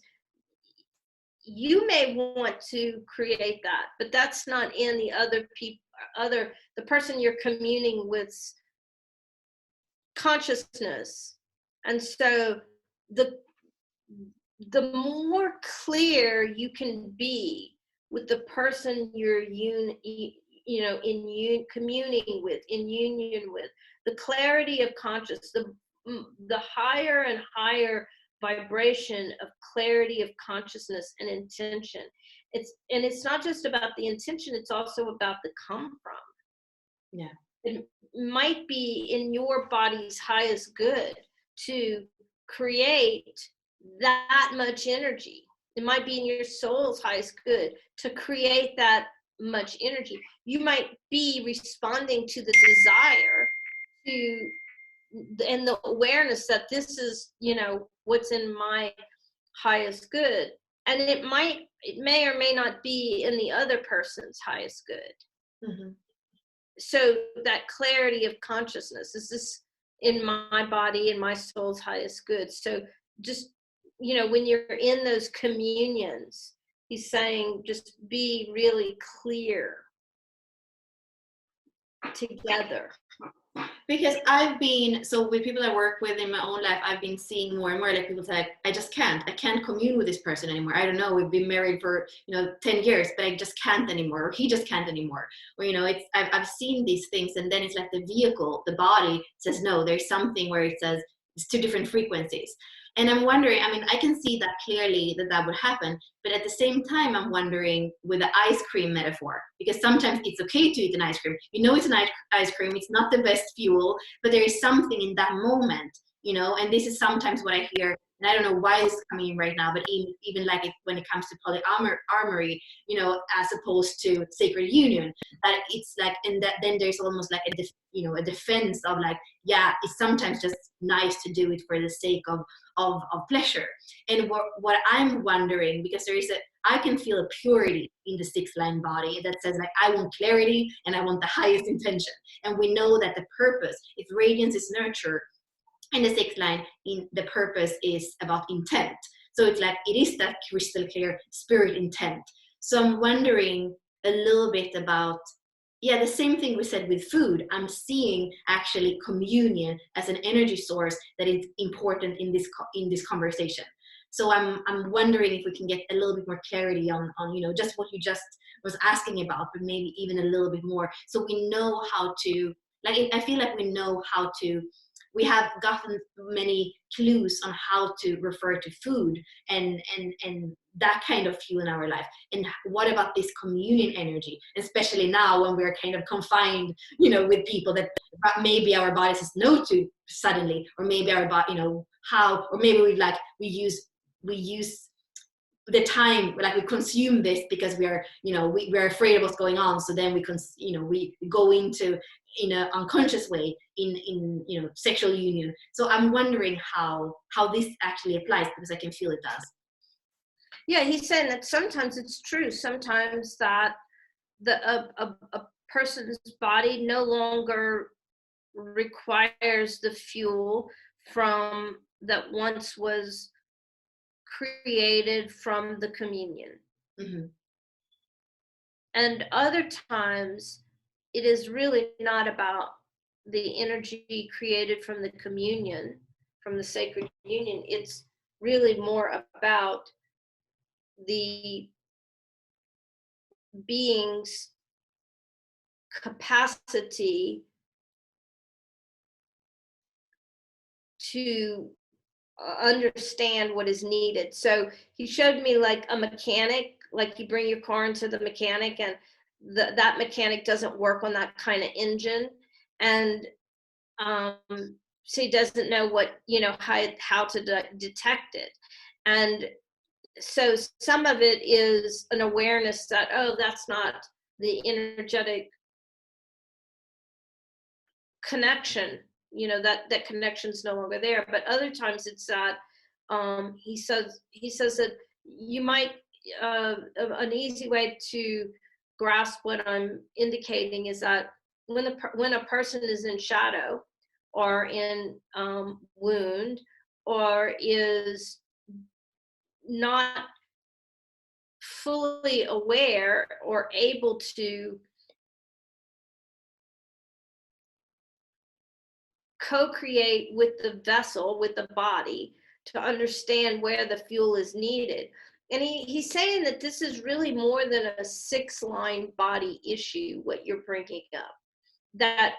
you may want to create that, but that's not in the other people, the person you're communing with consciousness. And so the more clear you can be with the person you're communing with, in union with, the clarity of consciousness, the higher and higher vibration of clarity of consciousness and intention. It's not just about the intention, it's also about the come from. Yeah. It might be in your body's highest good to create that much energy. It might be in your soul's highest good to create that much energy. You might be responding to the desire to, and the awareness that this is, what's in my highest good. And it may or may not be in the other person's highest good. Mm-hmm. So that clarity of consciousness, is this in my body, in my soul's highest good? So just, when you're in those communions, he's saying, just be really clear together. Because I've been, so with people I work with in my own life, I've been seeing more and more like people say, like, I can't commune with this person anymore. I don't know, we've been married for, 10 years, but I just can't anymore, or he just can't anymore. Or, I've seen these things, and then it's like the vehicle, the body says, no, there's something where it says it's two different frequencies. And I'm wondering, I mean, I can see that clearly that would happen, but at the same time, I'm wondering with the ice cream metaphor, because sometimes it's okay to eat an ice cream. It's an ice cream, it's not the best fuel, but there is something in that moment, and this is sometimes what I hear, and I don't know why it's coming in right now, but even like when it comes to polyamory, as opposed to sacred union, that it's like, and that then there's almost like a defense of like, yeah, it's sometimes just nice to do it for the sake of pleasure. And what I'm wondering, because I can feel a purity in the sixth line body that says like, I want clarity and I want the highest intention. And we know that the purpose, if radiance is nurture, and the sixth line, in the purpose is about intent. So it's like, it is that crystal clear spirit intent. So I'm wondering a little bit about, yeah, the same thing we said with food. I'm seeing actually communion as an energy source that is important in this conversation. So I'm wondering if we can get a little bit more clarity on just what you just was asking about, but maybe even a little bit more, so we know how to, like, I feel like we know how to, we have gotten many clues on how to refer to food and that kind of fuel in our life. And what about this communion energy, especially now when we're kind of confined, with people that maybe our body says no to suddenly, or maybe our body, how, or maybe we use the time, like we consume this because we are, we're afraid of what's going on, so then we go into, in an unconscious way, in sexual union. So I'm wondering how this actually applies, because I can feel it does. Yeah, he's saying that sometimes it's true. Sometimes that a person's body no longer requires the fuel from that once was created from the communion. Mm-hmm. And other times, it is really not about the energy created from the communion, from the sacred union. It's really more about the being's capacity to understand what is needed. So he showed me like a mechanic, like you bring your car into the mechanic and that mechanic doesn't work on that kind of engine. And so he doesn't know what, how to detect it. And so some of it is an awareness that, oh, that's not the energetic connection, that connection's no longer there. But other times it's that he says that you might an easy way to grasp what I'm indicating is that when a person is in shadow or in wound or is not fully aware or able to co-create with the vessel, with the body, to understand where the fuel is needed. And he's saying that this is really more than a 6-line body issue, what you're bringing up. That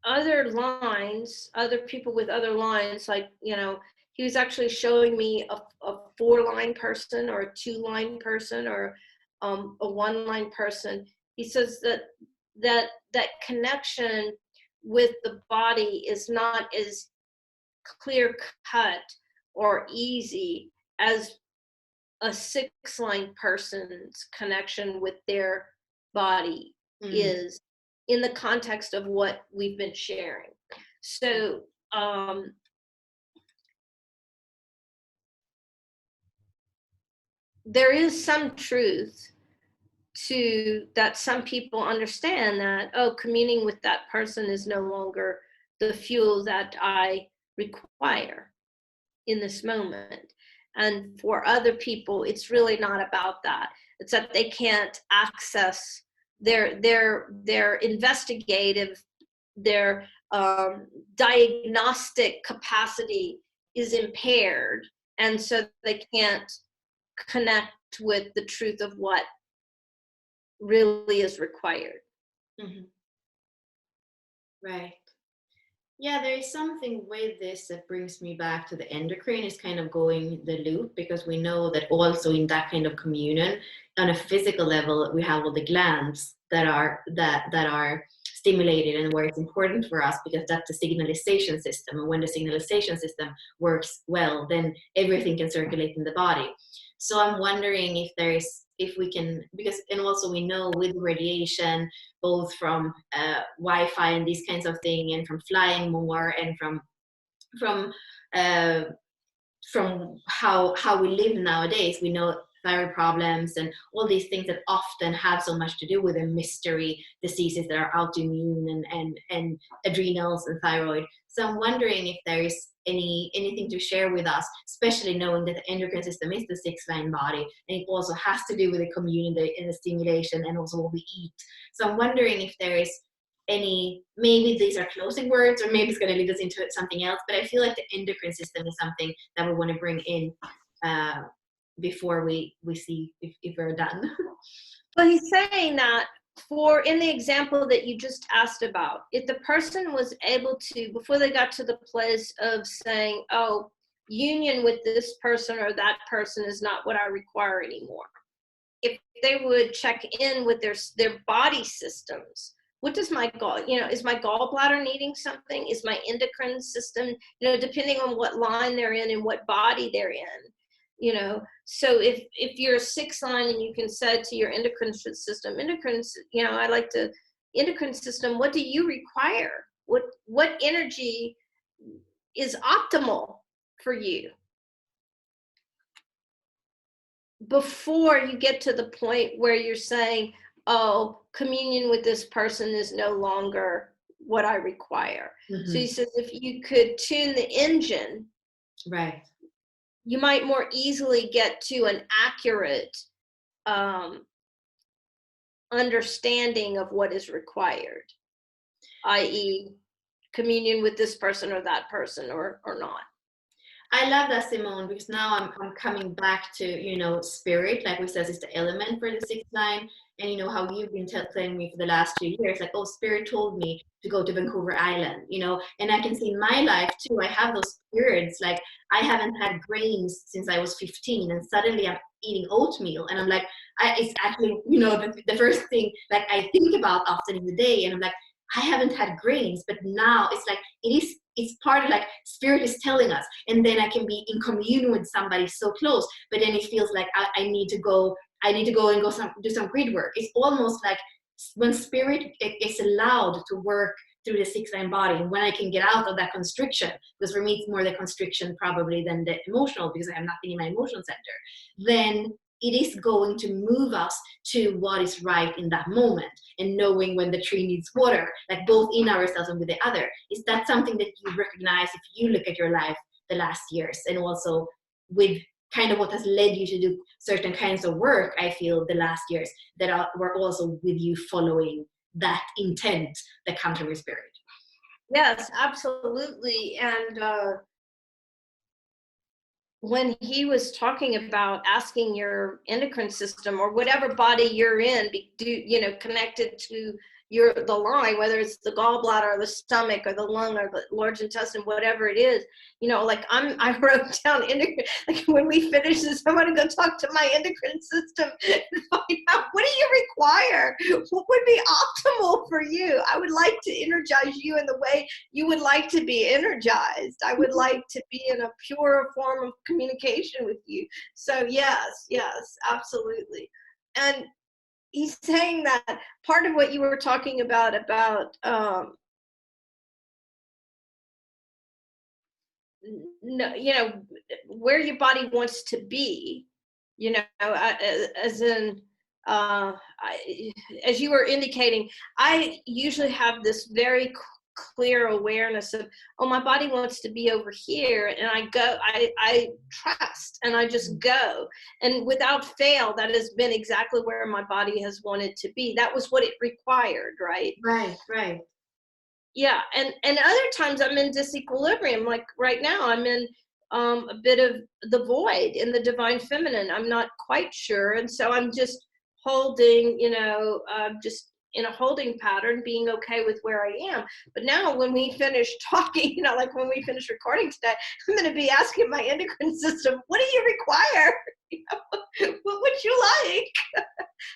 other lines, other people with other lines, like, he was actually showing me a 4-line person or a 2-line person or a 1-line person. He says that connection with the body is not as clear cut or easy as a 6-line person's connection with their body is in the context of what we've been sharing. So there is some truth to that. Some people understand that, oh, communing with that person is no longer the fuel that I require in this moment. And for other people, it's really not about that. It's that they can't access their investigative, their diagnostic capacity is impaired, and so they can't connect with the truth of what really is required. Mhm. Right. Yeah, there is something with this that brings me back to the endocrine is kind of going the loop, because we know that also in that kind of communion, on a physical level, we have all the glands that are stimulated, and where it's important for us because that's the signalization system. And when the signalization system works well, then everything can circulate in the body. So I'm wondering if we can, because, and also we know with radiation, both from Wi-Fi and these kinds of thing, and from flying more, and from uh, from how we live nowadays, we know thyroid problems and all these things that often have so much to do with the mystery diseases that are autoimmune, and adrenals and thyroid. So I'm wondering if there is anything to share with us, especially knowing that the endocrine system is the sixth line body, and it also has to do with the community and the stimulation and also what we eat. So I'm wondering if there is maybe these are closing words, or maybe it's going to lead us into something else, but I feel like the endocrine system is something that we want to bring in before we see if we're done. Well, he's saying that in the example that you just asked about, if the person was able to, before they got to the place of saying, oh, union with this person or that person is not what I require anymore, if they would check in with their body systems, what does is my gallbladder needing something? Is my endocrine system, depending on what line they're in and what body they're in, so if you're a sixth line and you can say to your endocrine system, endocrine system, what do you require? What energy is optimal for you? Before you get to the point where you're saying, oh, communion with this person is no longer what I require. Mm-hmm. So he says, if you could tune the engine, right, you might more easily get to an accurate understanding of what is required, i.e. communion with this person or that person or not. I love that, Simone, because now I'm coming back to, spirit, like we said, is the element for the sixth line. And how you've been telling me for the last 2 years, like, oh, spirit told me to go to Vancouver Island, and I can see in my life too, I have those periods, like I haven't had grains since I was 15, and suddenly I'm eating oatmeal, and I'm like, it's actually, the first thing like I think about often in the day, and I'm like, I haven't had grains, but now it's like, it's part of like spirit is telling us, and then I can be in communion with somebody so close, but then it feels like I need to go and do some grid work. It's almost like when spirit is allowed to work through the sixth line body, and when I can get out of that constriction, because for me it's more the constriction probably than the emotional, because I have nothing in my emotional center, then it is going to move us to what is right in that moment, and knowing when the tree needs water, like both in ourselves and with the other. Is that something that you recognize if you look at your life the last years, and also with kind of what has led you to do certain kinds of work, I feel, the last years, that were also with you following that intent that comes from your spirit? Yes, absolutely. And when he was talking about asking your endocrine system or whatever body you're in, connected to the line, whether it's the gallbladder or the stomach or the lung or the large intestine, whatever it is, like I wrote down endocrine, like when we finish this, I'm going to go talk to my endocrine system and find out, what do you require? What would be optimal for you? I would like to energize you in the way you would like to be energized. I would like to be in a pure form of communication with you. So yes, absolutely. And he's saying that part of what you were talking about where your body wants to be, as in, as you were indicating, I usually have this very clear awareness of, oh, my body wants to be over here, and I trust, and I just go. And without fail, that has been exactly where my body has wanted to be. That was what it required, right? Right. Yeah. And other times I'm in disequilibrium, like right now I'm in a bit of the void in the divine feminine. I'm not quite sure, and so I'm just holding, just in a holding pattern, being okay with where I am. But now when we finish talking, like when we finish recording today, I'm going to be asking my endocrine system, what do you require? What would you like?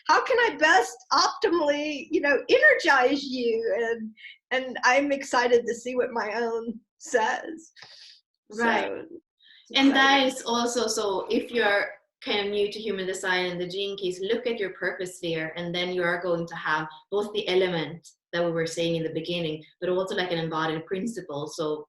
How can I best optimally, energize you? And I'm excited to see what my own says. Right. So, And that is also, so if you're kind of new to human design and the gene keys, look at your purpose sphere, and then you are going to have both the element that we were saying in the beginning, but also like an embodied principle. So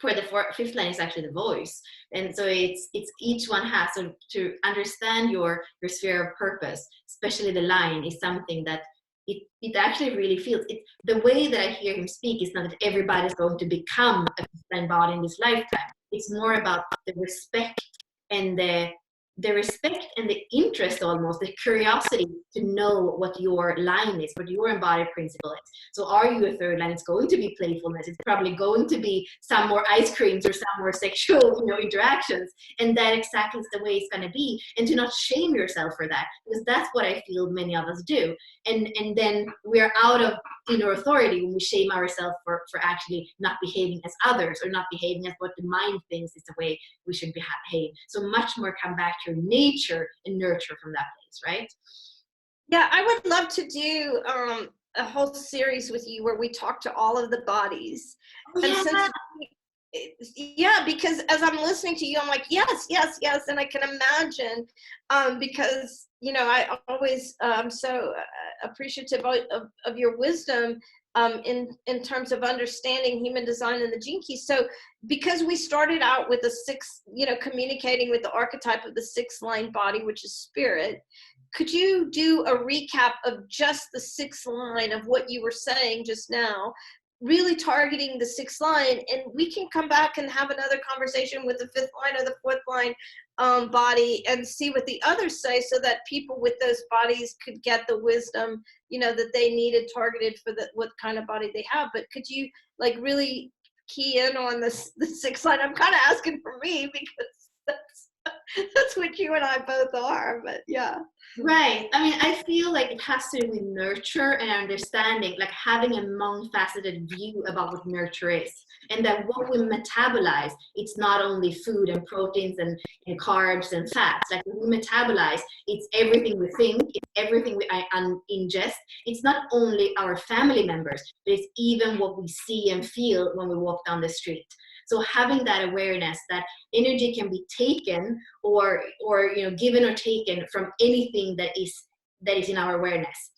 for the fifth line is actually the voice, and so it's each one has, so to understand your sphere of purpose, especially the line, is something that it actually really feels it. The way that I hear him speak is not that everybody's going to become a fifth line body in this lifetime. It's more about the respect and the respect and the interest, almost the curiosity to know what your line is, what your embodied principle is. So are you a third line? It's going to be playfulness. It's probably going to be some more ice creams or some more sexual, interactions. And that exactly is the way it's going to be. And to not shame yourself for that, because that's what I feel many of us do. And then we're out of inner authority when we shame ourselves for actually not behaving as others, or not behaving as what the mind thinks is the way we should behave. So much more come back to your nature and nurture from that place, right? Yeah, I would love to do a whole series with you where we talk to all of the bodies. Oh, And yeah. since yeah, because as I'm listening to you, I'm like, yes, and I can imagine, because I always so appreciative of your wisdom, in terms of understanding human design and the gene keys. So because we started out with the six, communicating with the archetype of the sixth line body, which is spirit, could you do a recap of just the sixth line of what you were saying just now, really targeting the sixth line, and we can come back and have another conversation with the fifth line or the fourth line body, and see what the others say, so that people with those bodies could get the wisdom, that they needed, targeted for what kind of body they have. But could you like really key in on the sixth line? I'm kind of asking for me, because that's what you and I both are, but yeah. Right. I mean, I feel like it has to do with nurture and understanding, like having a multifaceted view about what nurture is. And that what we metabolize, it's not only food and proteins and carbs and fats. Like what we metabolize, it's everything we think, it's everything we ingest. It's not only our family members, but it's even what we see and feel when we walk down the street. So having that awareness that energy can be taken or given or taken from anything that is in our awareness.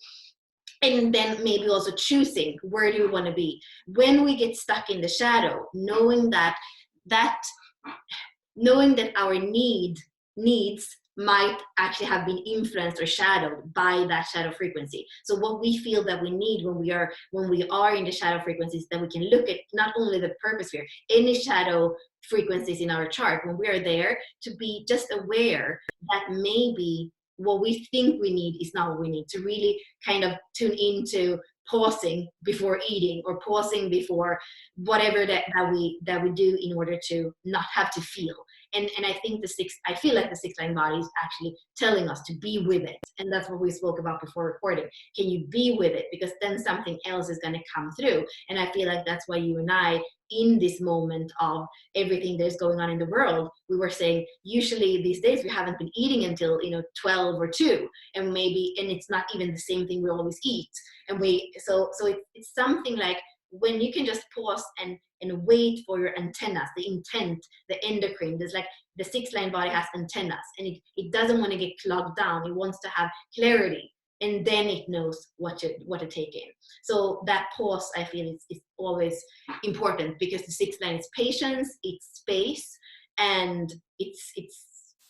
And then maybe also choosing, where do we want to be when we get stuck in the shadow, knowing that our needs might actually have been influenced or shadowed by that shadow frequency. So what we feel that we need when we are in the shadow frequencies, then we can look at not only the purpose sphere, any shadow frequencies in our chart, when we are there, to be just aware that maybe what we think we need is not what we need, to really kind of tune into pausing before eating, or pausing before whatever that we do, in order to not have to feel. And I think I feel like the sixth line body is actually telling us to be with it. And that's what we spoke about before recording. Can you be with it? Because then something else is going to come through. And I feel like that's why you and I, in this moment of everything that's going on in the world, we were saying, usually these days we haven't been eating until 12 or 2, and it's not even the same thing we always eat. And so it's something like, when you can just pause and wait for your antennas, the intent, the endocrine. There's like the sixth line body has antennas, and it doesn't want to get clogged down. It wants to have clarity, and then it knows what to take in. So that pause, I feel, is always important, because the sixth line is patience, it's space, and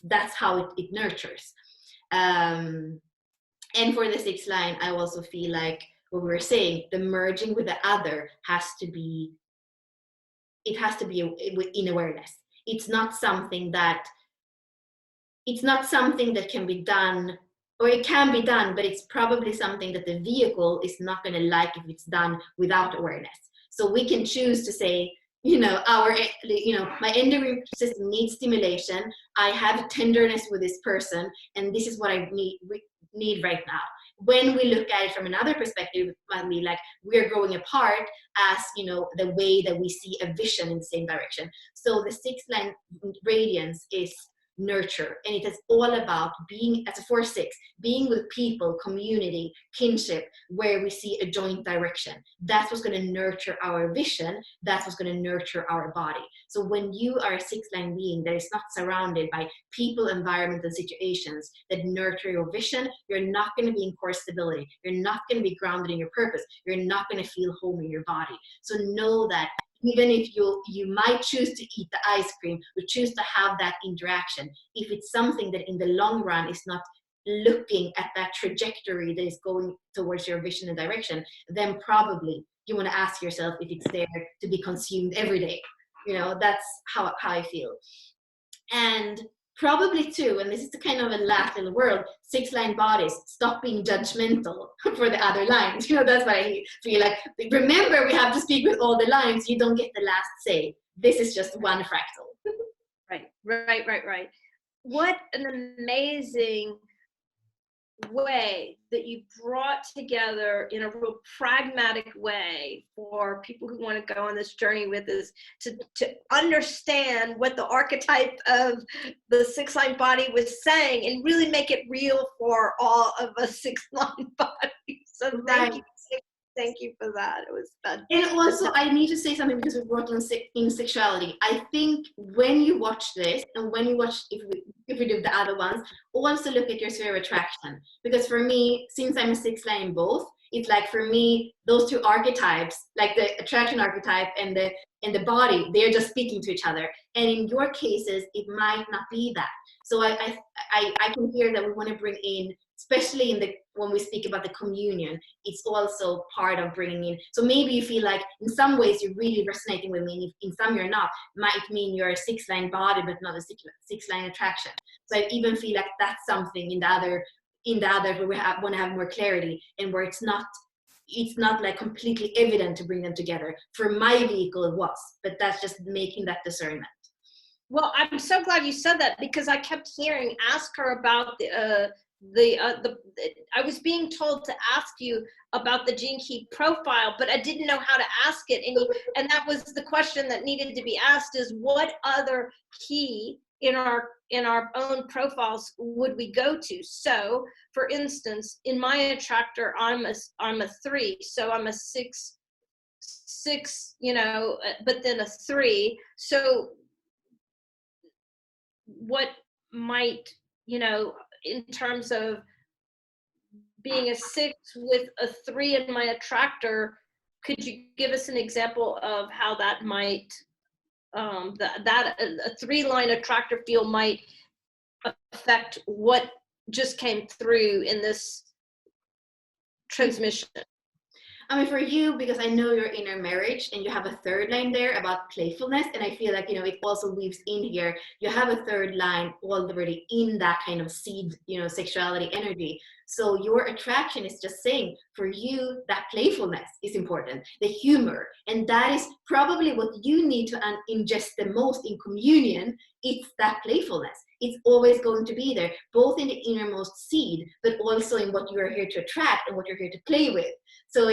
that's how it nurtures. And for the sixth line, I also feel like what we were saying, the merging with the other has to be, it has to be in awareness. It's not something that can be done, or it can be done, but it's probably something that the vehicle is not going to like if it's done without awareness. So we can choose to say, my endocrine system needs stimulation. I have tenderness with this person, and this is what I need right now. When we look at it from another perspective, it might be like we're growing apart as, the way that we see a vision in the same direction. So the 6-line radiance is nurture, and it is all about being, as a 4-6, being with people, community, kinship, where we see a joint direction. That's what's going to nurture our vision. That's what's going to nurture our body. So when you are a 6-line being that is not surrounded by people, environment, and situations that nurture your vision, you're not going to be in core stability. You're not going to be grounded in your purpose. You're not going to feel home in your body. So know that even if you might choose to eat the ice cream or choose to have that interaction, if it's something that in the long run is not looking at that trajectory that is going towards your vision and direction, then probably you want to ask yourself if it's there to be consumed every day. That's how I feel. And probably too, and this is the kind of a last in the world, 6-line bodies, stop being judgmental for the other lines. That's what I feel like. Remember, we have to speak with all the lines. You don't get the last say. This is just one fractal. Right. What an amazing way that you brought together in a real pragmatic way for people who want to go on this journey with us to understand what the archetype of the 6-line body was saying and really make it real for all of us 6-line bodies. So thank you for that. It was fun. And also, I need to say something because we've worked in sexuality. I think when you watch this, and when you watch, if we do the other ones, also look at your sphere of attraction. Because for me, since I'm a 6-line in both, it's like for me, those two archetypes, like the attraction archetype and the body, they're just speaking to each other. And in your cases, it might not be that. So I can hear that we want to bring in, especially when we speak about the communion, it's also part of bringing in. So maybe you feel like in some ways you're really resonating with me, and if in some you're not, might mean you're a 6-line body, but not a 6-line attraction. So I even feel like that's something in the other where we want to have more clarity, and where it's not like completely evident to bring them together. For my vehicle, it was, but that's just making that discernment. Well, I'm so glad you said that, because I kept hearing, ask her about I was being told to ask you about the Gene Key profile, but I didn't know how to ask it. And that was the question that needed to be asked, is what other key in our own profiles would we go to? So for instance, in my attractor, I'm a 3. So I'm a 6, but then a 3. So what might, in terms of being a 6 with a 3 in my attractor, could you give us an example of how that might, that a 3-line attractor field might affect what just came through in this transmission? I mean, for you, because I know your inner marriage and you have a 3rd line there about playfulness, and I feel like, it also weaves in here. You have a 3rd line already in that kind of seed, sexuality energy. So your attraction is just saying, for you, that playfulness is important, the humor. And that is probably what you need to ingest the most in communion. It's that playfulness. It's always going to be there, both in the innermost seed, but also in what you are here to attract and what you're here to play with. So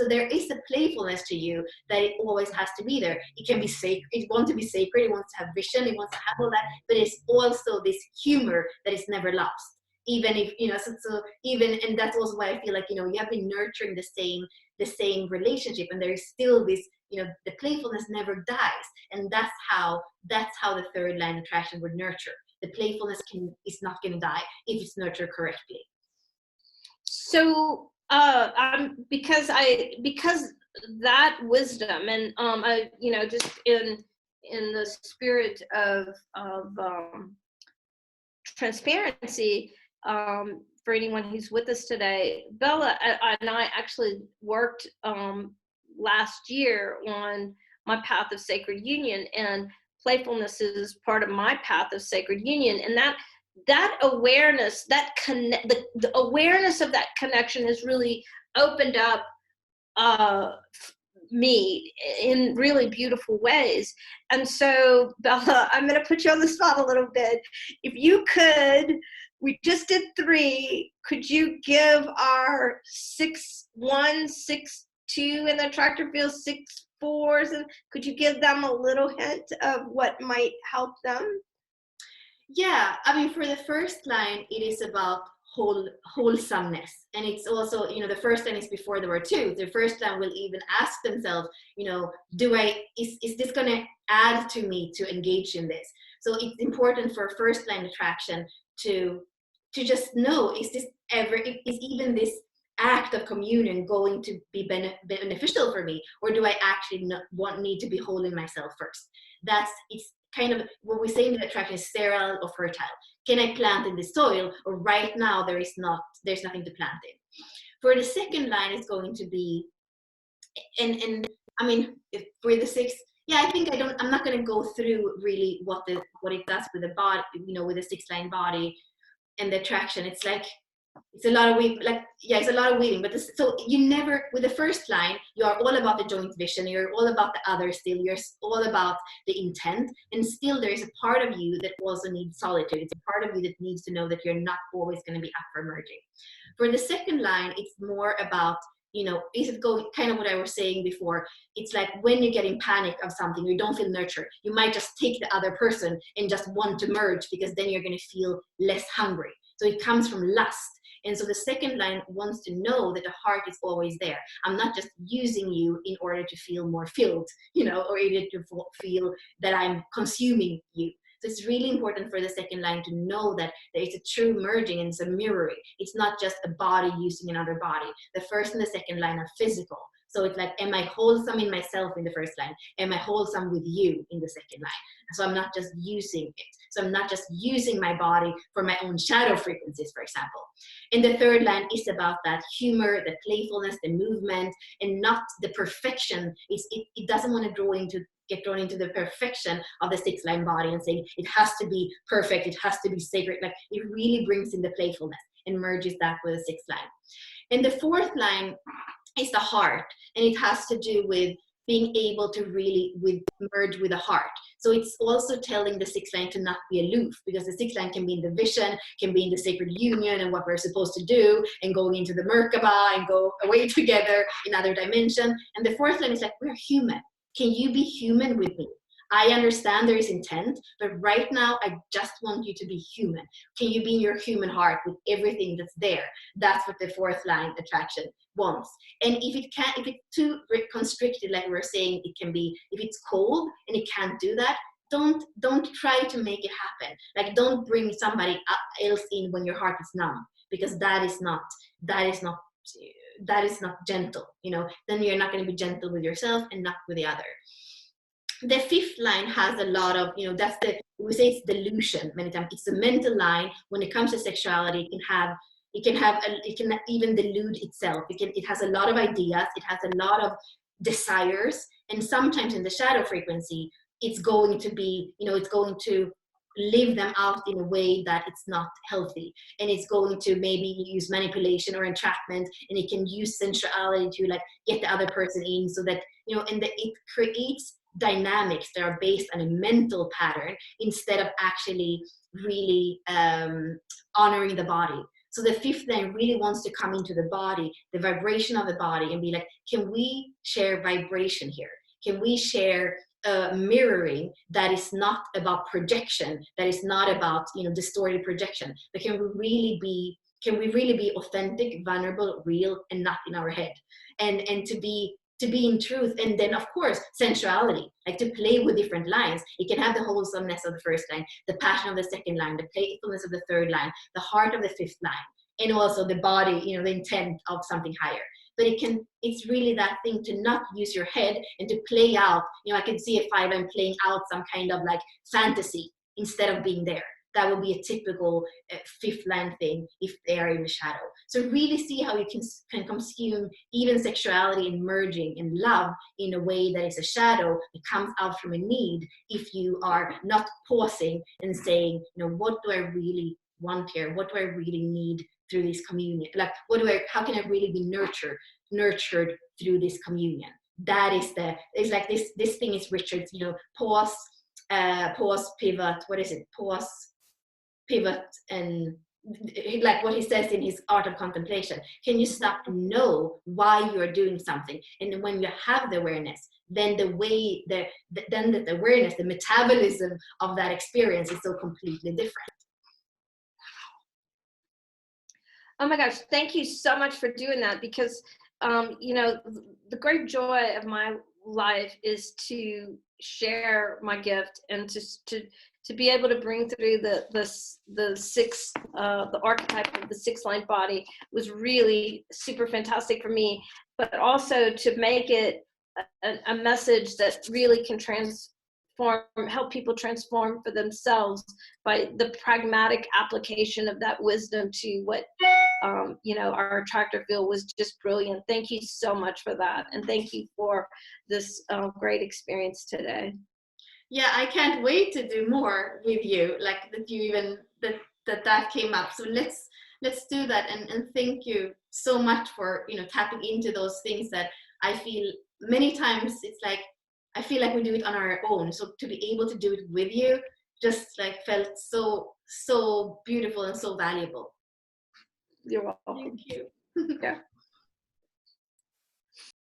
there is a playfulness to you that it always has to be there. It can be sacred. It wants to be sacred. It wants to have vision. It wants to have all that. But it's also this humor that is never lost. Even if, and that's also why I feel like, you have been nurturing the same relationship, and there is still this, the playfulness never dies. And that's how the 3rd line attraction would nurture. The playfulness is not going to die if it's nurtured correctly. So, because that wisdom, and I, just in the spirit of transparency, for anyone who's with us today, Bella and I actually worked last year on my path of sacred union, and playfulness is part of my path of sacred union. And that awareness, the awareness of that connection has really opened up me in really beautiful ways. And so, Bella, I'm going to put you on the spot a little bit. If you could, we just did 3. Could you give our 6'1", 6'2", and the tractor feels 6'4", and could you give them a little hint of what might help them? Yeah, I mean, for the first line, it is about wholesomeness, and it's also, the first line is before the word to. The first line will even ask themselves, is this going to add to me to engage in this? So it's important for first line attraction to just know, is even this act of communion going to be beneficial for me, or do I actually need to be whole in myself first? It's kind of what we say in the attraction is sterile or fertile. Can I plant in the soil, or right now there's nothing to plant in? For the second line, it's going to be, and I mean, for the 6, I think I'm not going to go through really what it does with the body, with the 6-line body and the attraction. It's like, it's a lot of weaving, it's a lot of weaving, but so you never, with the first line, you are all about the joint vision, you're all about the other still, you're all about the intent, and still there is a part of you that also needs solitude. It's a part of you that needs to know that you're not always going to be up for merging. For the second line, it's more about, is it going, kind of what I was saying before, it's like when you get in panic of something, you don't feel nurtured, you might just take the other person and just want to merge, because then you're going to feel less hungry. So it comes from lust. And so the second line wants to know that the heart is always there. I'm not just using you in order to feel more filled, or in order to feel that I'm consuming you. So it's really important for the second line to know that there is a true merging and it's a mirroring. It's not just a body using another body. The first and the second line are physical. So it's like, am I wholesome in myself in the first line? Am I wholesome with you in the second line? So I'm not just using it. So I'm not just using my body for my own shadow frequencies, for example. And the third line is about that humor, the playfulness, the movement, and not the perfection. It doesn't want to get drawn into the perfection of the 6-line body and saying it has to be perfect, it has to be sacred. Like, it really brings in the playfulness and merges that with the 6th line. And the 4th line is the heart, and it has to do with being able to really merge with the heart. So it's also telling the 6th line to not be aloof, because the 6th line can be in the vision, can be in the sacred union and what we're supposed to do, and going into the Merkaba and go away together in other dimension. And the 4th line is like, we're human. Can you be human with me? I understand there is intent, but right now I just want you to be human. Can you be in your human heart with everything that's there? That's what the 4th line attraction wants. And if it's too constricted, like we were saying, it can be, if it's cold and it can't do that, don't try to make it happen. Like, don't bring somebody else in when your heart is numb, because that is not gentle. Then you're not going to be gentle with yourself and not with the other. The 5th line has a lot of, we say it's delusion many times. It's a mental line. When it comes to sexuality, it can even delude itself. It has a lot of ideas. It has a lot of desires. And sometimes in the shadow frequency, it's going to be, it's going to live them out in a way that it's not healthy. And it's going to maybe use manipulation or entrapment, and it can use sensuality to get the other person in, so that, it creates dynamics that are based on a mental pattern instead of actually really honoring the body. So the 5th line really wants to come into the body, the vibration of the body, and be like, can we share vibration here? Can we share mirroring that is not about projection, that is not about distorted projection, but can we really be authentic, vulnerable, real, and not in our head, and to be in truth. And then, of course, sensuality, like to play with different lines. It can have the wholesomeness of the 1st line, the passion of the 2nd line, the playfulness of the 3rd line, the heart of the 5th line, and also the body, the intent of something higher. But it's really that thing to not use your head and to play out. I can see a 5 line playing out some kind of fantasy instead of being there. that would be a typical fifth line thing if they are in the shadow. So really see how you can consume even sexuality and merging and love in a way that is a shadow. It comes out from a need if you are not pausing and saying, you know, what do I really want here? What do I really need through this communion? Like, how can I really be nurtured through this communion? That is it's like this thing is Richard's, you know, pause, pivot, what is it? Pause, pivot, and like what he says in his Art of Contemplation. Can you stop and know why you're doing something? And when you have the awareness, then the awareness, the metabolism of that experience is so completely different. Oh my gosh, thank you so much for doing that, because you know, the great joy of my life is to share my gift and to be able to bring through the six the archetype of the 6-line body was really super fantastic for me, but also to make it a message that really can help people transform for themselves by the pragmatic application of that wisdom to what you know, our attractor field was just brilliant. Thank you so much for that, and thank you for this great experience today. Yeah, I can't wait to do more with you, like that you even that came up. So let's do that, and thank you so much for, you know, tapping into those things that I feel many times it's like I feel like we do it on our own. So to be able to do it with you just like felt so beautiful and so valuable. You're welcome. Thank you. Yeah.